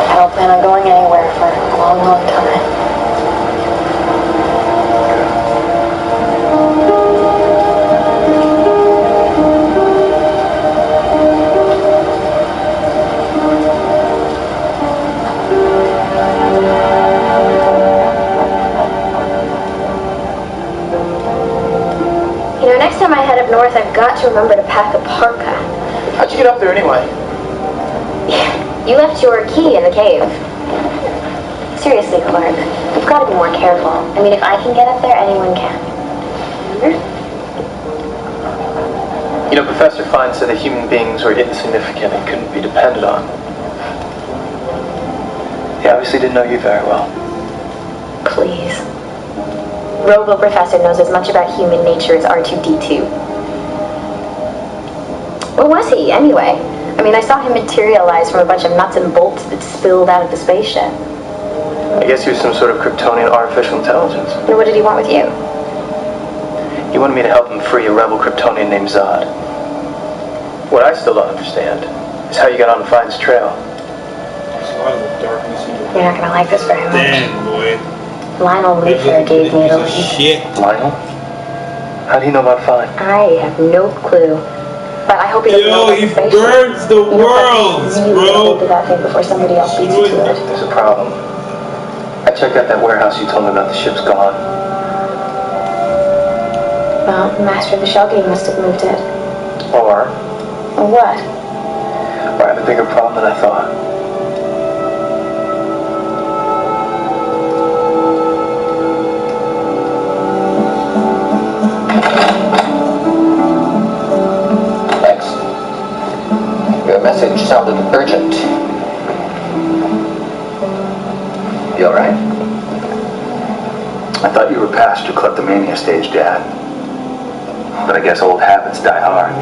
I don't plan on going anywhere for a long, long time. You know, next time I head up north, I've got to remember to pack a parka. How'd you get up there anyway? You left your key in the cave. Seriously, Clark, you've got to be more careful. I mean, if I can get up there, anyone can. Remember? You know, Professor Fine said that human beings were insignificant and couldn't be depended on. He obviously didn't know you very well. Please. Robo Professor knows as much about human nature as R2-D2. Where was he, anyway? I mean, I saw him materialize from a bunch of nuts and bolts that spilled out of the spaceship. I guess he was some sort of Kryptonian artificial intelligence. And what did he want with you? He wanted me to help him free a rebel Kryptonian named Zod. What I still don't understand is how you got on Fine's trail. You're not gonna like this very much. Damn, boy. Lionel Luthor gave me the lead. Shit. Lionel? How do you know about Fine? I have no clue. But I hope he doesn't know about the spaceship. Burns the world, bro. Do that thing before somebody else beats you to it. There's a problem. I checked out that warehouse you told me about. The ship's gone. Well, the master of the shell game must have moved it. Or what? I have a bigger problem than I thought. Thanks. Your message sounded urgent. You alright? I thought you were past your kleptomania stage, Dad. But I guess old habits die hard.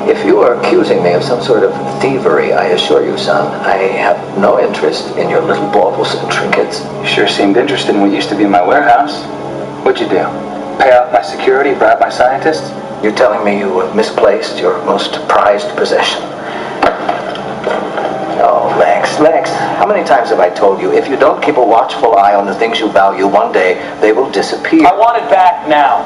If you are accusing me of some sort of thievery, I assure you, son, I have no interest in your little baubles and trinkets. You sure seemed interested in what used to be my warehouse. What'd you do? Pay off my security, bribe my scientists? You're telling me you have misplaced your most prized possession. Oh, Lex, how many times have I told you, if you don't keep a watchful eye on the things you value, one day they will disappear. I want it back now.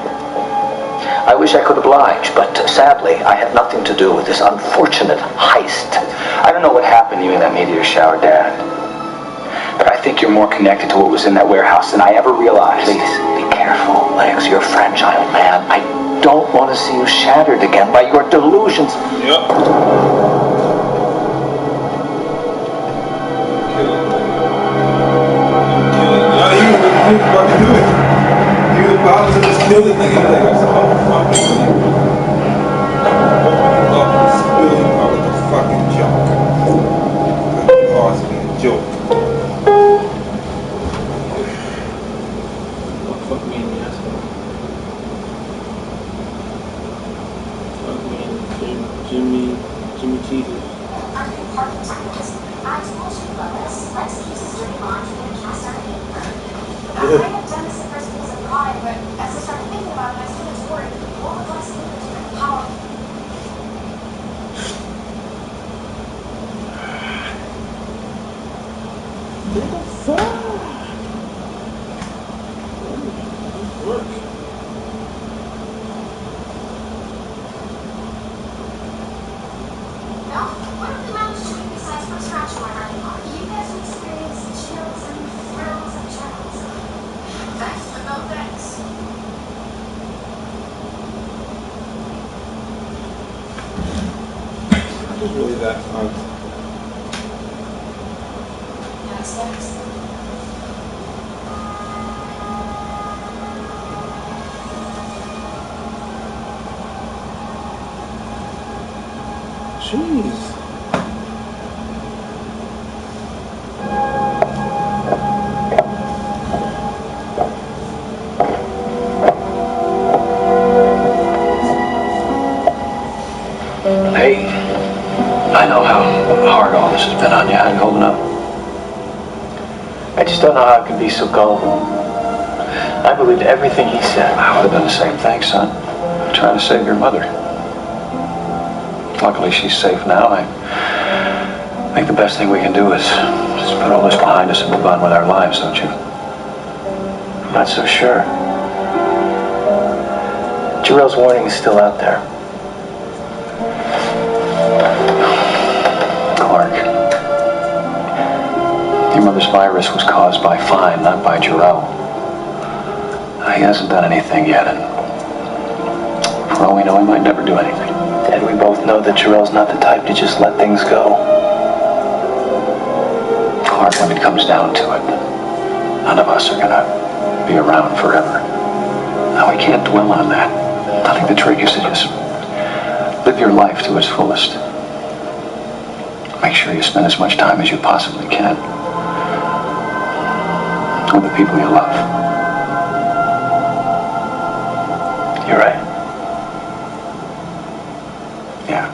I wish I could oblige, but sadly, I had nothing to do with this unfortunate heist. I don't know what happened to you in that meteor shower, Dad. But I think you're more connected to what was in that warehouse than I ever realized. Please, be careful, Lex. You're a fragile man. I don't want to see you shattered again by your delusions. Yep. He was about to do it. He was about to just kill the nigga. Like, I said, oh, fuck me. Oh, spilling out with the fucking joke. Oh, it's being a joke. Oh, fuck me in the asshole. Fuck me in Jimmy Jesus. I have done this at first because of pride, but as I started thinking about it, I started to worry what would Lex do to the power. What the fuck? Work. Well, what have we managed to do besides from scratch one anymore? You guys have experienced chills and thrills and chills. Thanks, but no thanks. It's really that hard. Yes, Lex. Jeez. Hey, I know how hard all this has been on you. How you holding up? I just don't know how I could be so gullible. I believed everything he said. I would have done the same thing, son. I'm trying to save your mother. Luckily, she's safe now. I think the best thing we can do is just put all this behind us and move on with our lives, don't you? I'm not so sure. Jarrell's warning is still out there. Clark, your mother's virus was caused by Fine, not by Jarrell. He hasn't done anything yet, and for all we know, he might never do anything. Dad, we both know that Jarrell's not the type to just let things go. Clark, when it comes down to it, none of us are gonna be around forever. Now, we can't dwell on that. I think the trick is to just live your life to its fullest. Make sure you spend as much time as you possibly can with the people you love. You're right. Yeah.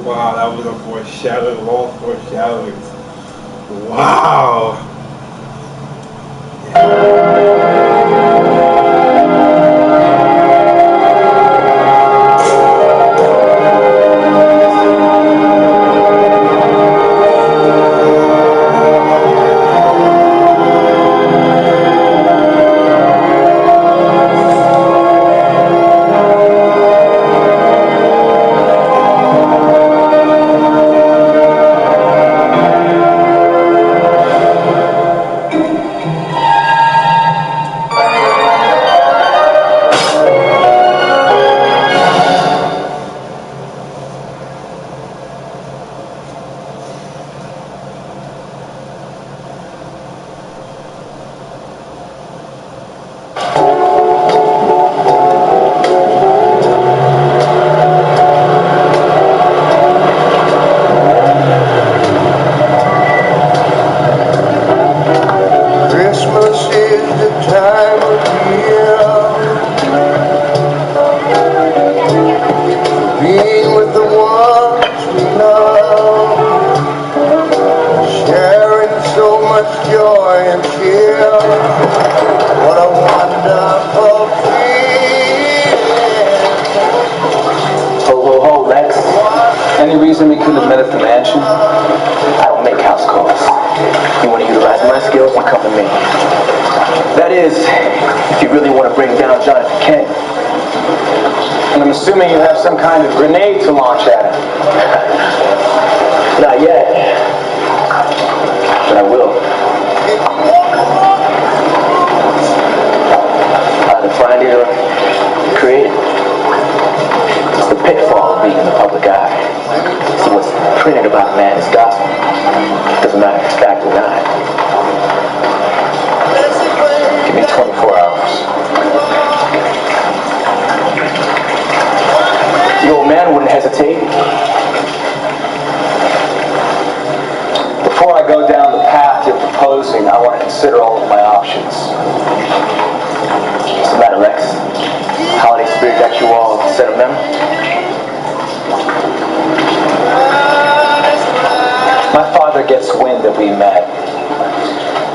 Wow, that was a foreshadowing of all foreshadowings. Wow.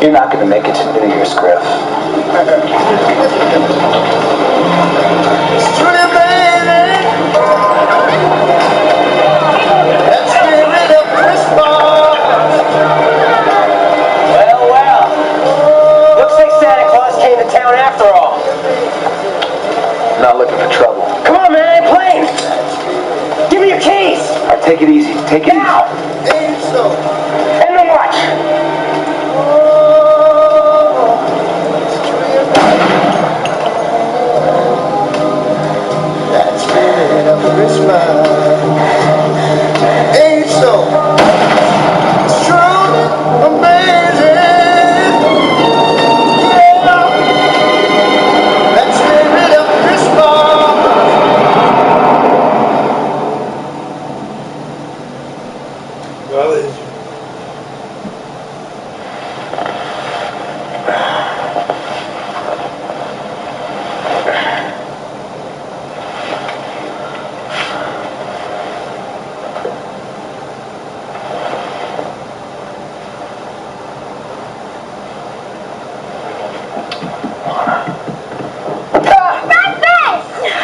You're not going to make it to New Year's, Griff. Well. Looks like Santa Claus came to town after all. Not looking for trouble. Come on, man, I ain't playing. Give me your keys. All right, take it easy. Take it easy. And then watch. Let's live it up Christmas.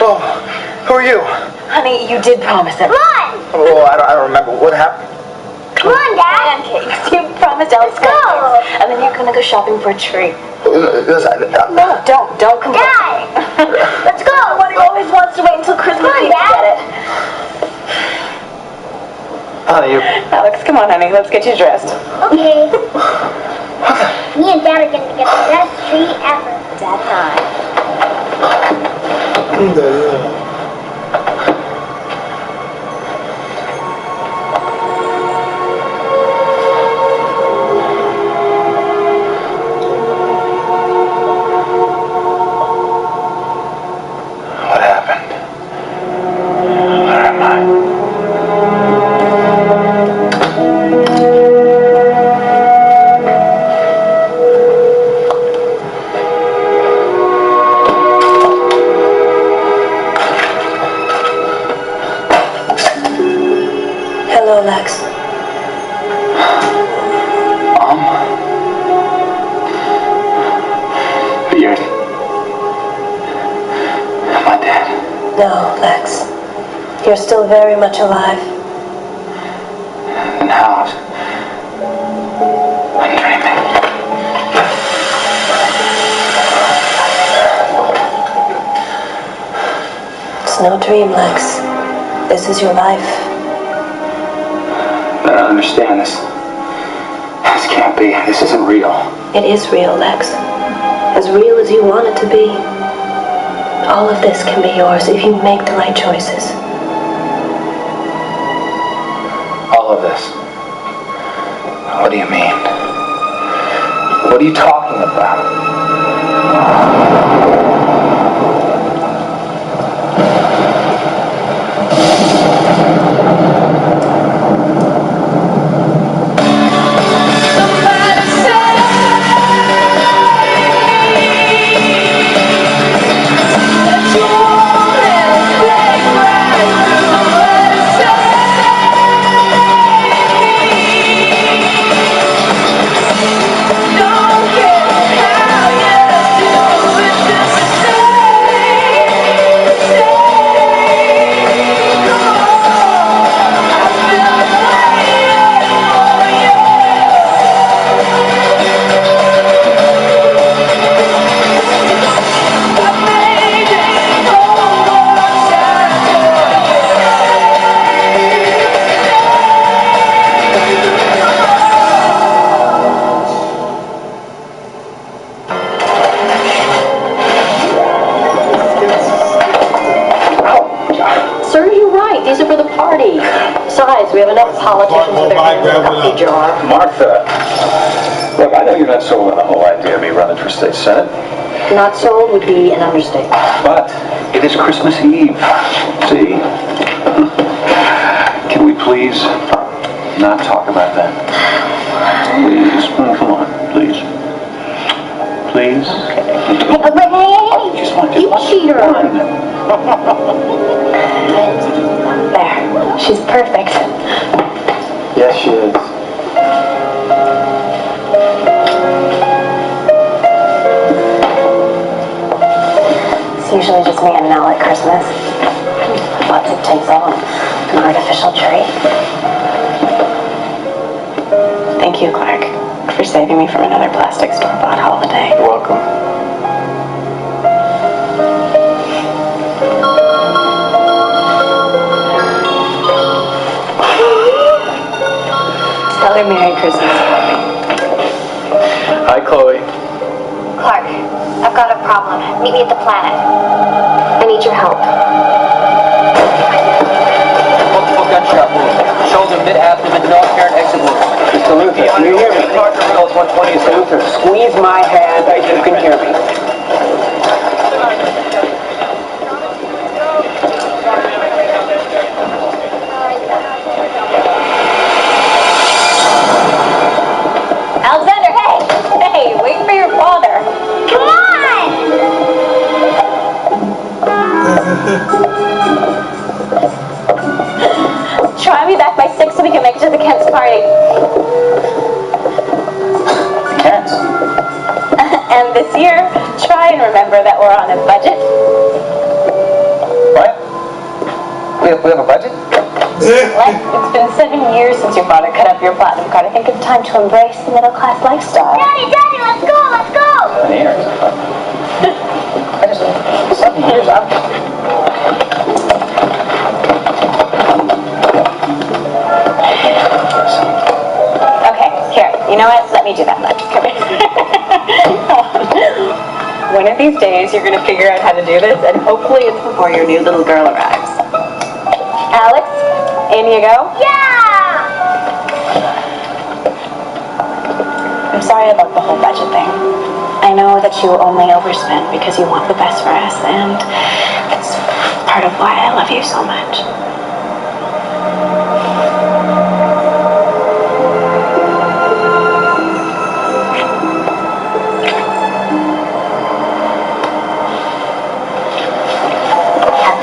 Oh, who are you? Honey, you did promise it. Run! Oh, I don't remember. What happened? Come on, Dad. Pancakes. You promised Alex Let's go. And then you're gonna go shopping for a treat. No, Don't come Dad! Let's go. He always wants to wait until Christmas Come on, Eve to Dad. get it. Honey, you... Alex, come on, honey. Let's get you dressed. Okay. Me and Dad are going to get the best treat ever. Dad and I. What happened? Where am I? Hello, Lex. You're... Am I dead? No, Lex. You're still very much alive. And how? I'm dreaming. It's no dream, Lex. This is your life. I don't understand this. This can't be. This isn't real. It is real, Lex. As real as you want it to be. All of this can be yours if you make the right choices. All of this. What do you mean? What are you talking about? These are for the party. Besides, we have enough politicians with their hands in the cookie jar. Martha, look, I know you're not sold on the whole idea of me running for state senate. Not sold would be an understatement. But it is Christmas Eve. See? Can we please not talk about that? Please. Come on, please. Please. Hey, just one. you cheater. There. She's perfect. Yes, she is. It's usually just me and Nell at Christmas. Lots of tinsel and an artificial tree. Thank you, Clark, for saving me from another plastic store-bought holiday. You're welcome. Tell her Merry Christmas. Hi, Chloe. Clark, I've got a problem. Meet me at the planet. I need your help. Multiple gunshot wounds. Shoulder, mid-abdomen, no apparent exit wounds. Mr. Luther, can you hear me? Charles 120 is Luther. Squeeze my hand if you can hear me. we can make it to the Kent's party. The Kents? And this year, try and remember that we're on a budget. What? We have a budget? What? It's been 7 years since your father cut up your platinum card. I think it's time to embrace the middle-class lifestyle. Daddy, let's go, let's go! 7 years. I just... 7 years, Okay, here. You know what? Let me do that then. Come here. One of these days, you're going to figure out how to do this, and hopefully it's before your new little girl arrives. Alex, in you go. Yeah! I'm sorry about the whole budget thing. I know that you only overspend because you want the best for us, and it's part of why I love you so much. Have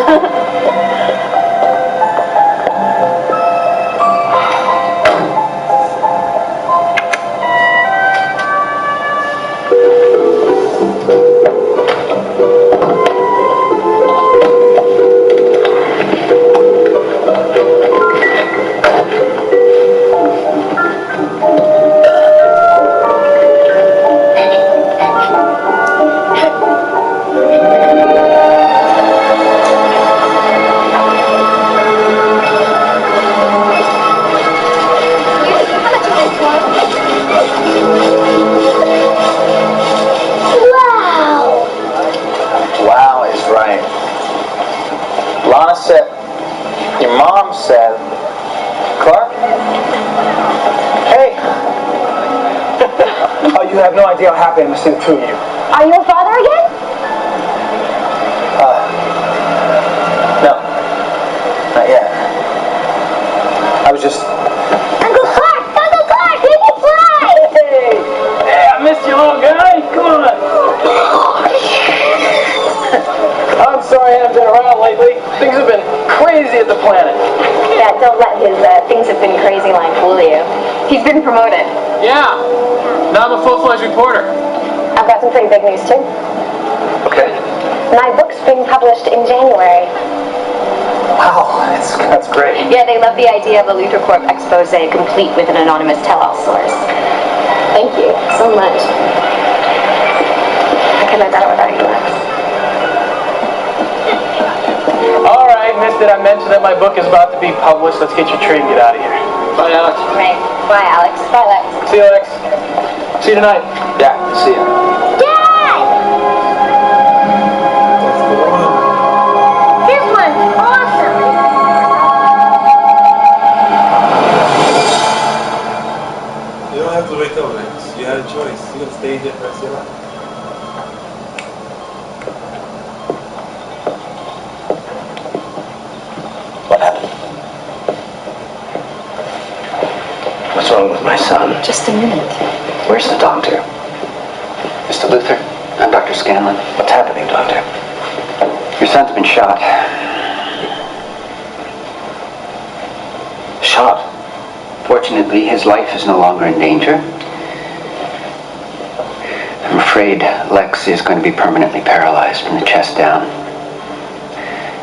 fun. You have no idea how happy I'm to see the two of you. Are you a father again? No. Not yet. I was just... Uncle Clark! Uncle Clark! He can fly! Hey, I missed you, little guy. Come on. I'm sorry I haven't been around lately. Things have been crazy at the planet. Yeah, don't let his things have been crazy line fool you. He's been promoted. Yeah. Now I'm a full-fledged reporter. I've got some pretty big news too. Okay. My book's being published in January. Wow, that's great. Yeah, they love the idea of a Luthor Corp expose complete with an anonymous tell-all source. Thank you so much. I couldn't have done it without you, Lex. All right, missed it. I mentioned that my book is about to be published. Let's get your train and get out of here. Bye, Alex. Right. Bye, Alex. Bye, Lex. See you, Alex. See you tonight. Yeah, see ya. Dad! This one's awesome! You don't have to wake up, Lex. You had a choice. You can stay there for the rest of your life. What happened? What's wrong with my son? Just a minute. Where's the doctor? Mr. Luther, I'm Dr. Scanlon. What's happening, Doctor? Your son's been shot. Shot? Fortunately, his life is no longer in danger. I'm afraid Lex is going to be permanently paralyzed from the chest down.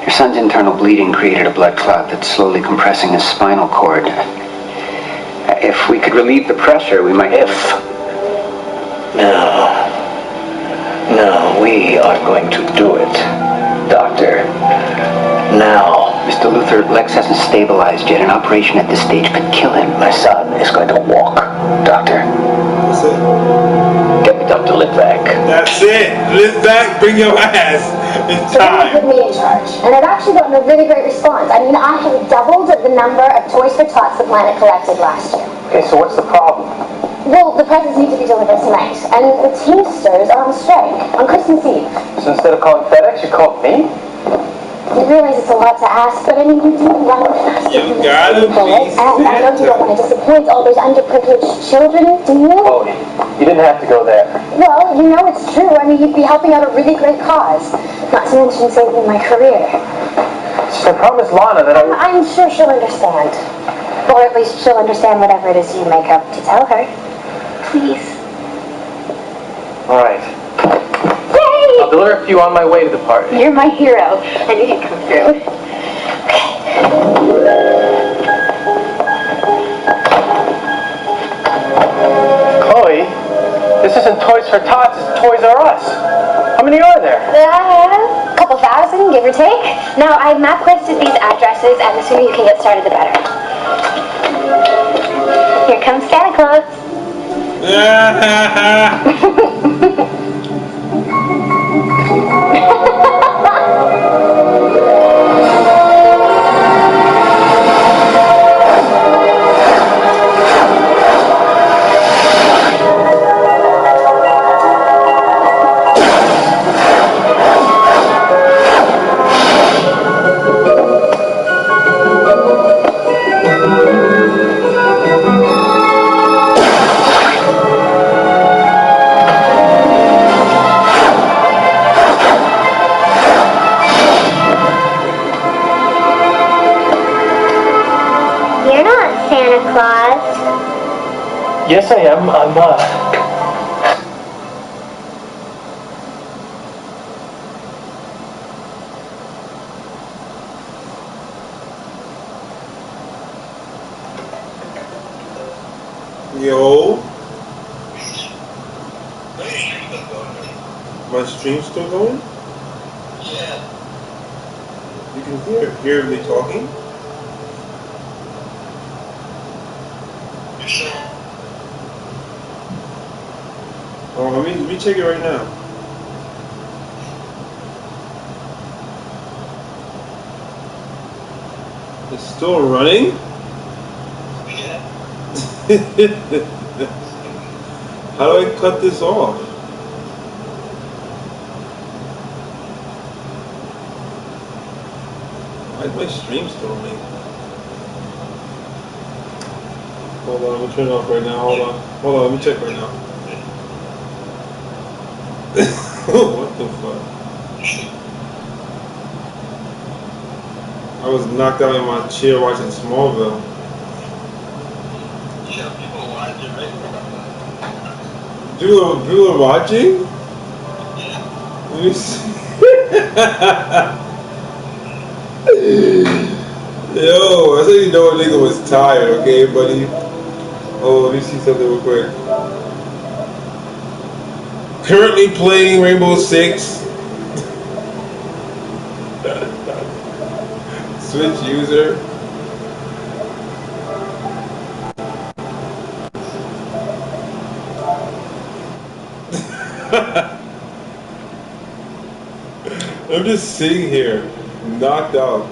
Your son's internal bleeding created a blood clot that's slowly compressing his spinal cord. If we could relieve the pressure, we might... No, we are going to do it, Doctor. Now. Mr. Luther, Lex hasn't stabilized yet. An operation at this stage could kill him. My son is going to walk, Doctor. That's it. Get me Dr. Litvak. That's it. Litvak, bring your ass in time. Put me in charge. And I've actually gotten a really great response. I mean, I have doubled the number of Toys for Tots the planet collected last year. Okay, so what's the problem? Well, the presents need to be delivered tonight, and the Teamsters are on strike on Christmas Eve. So instead of calling FedEx, you called me? I realize it's a lot to ask, but I mean, you do run faster You gotta be and I know you don't want to disappoint all those underprivileged children, do you? Oh, you didn't have to go there. Well, you know it's true. I mean, you'd be helping out a really great cause. Not to mention saving my career. So I promised Lana that I would... I'm sure she'll understand. Or at least she'll understand whatever it is you make up to tell her. Please. Alright. Yay! I'll deliver you on my way to the party. You're my hero. I knew you'd come through. Chloe, this isn't Toys for Tots, it's Toys R Us. How many are there? A couple thousand, give or take. Now, I've map-quested these addresses, and the sooner you can get started, the better. Here comes Santa Claus. You're not Santa Claus. Yes, I am. Yo. My stream's still going? Yeah. You can hear me talking? You sure? Oh, let me check it right now. It's still running? Yeah. How do I cut this off? Why is my stream still running? Hold on, I'm gonna turn it off right now. Hold on, let me check right now. What the fuck? I was knocked out in my chair watching Smallville. Yeah, people are watching, right? People are watching? Yeah. Let me see. Yo, that's how you know a nigga was tired, okay, buddy? Oh, let me see something real quick. Currently playing Rainbow Six. Switch user. I'm just sitting here, knocked out.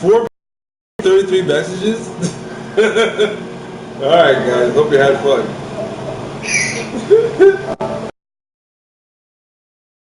433 messages? Alright guys, hope you had fun.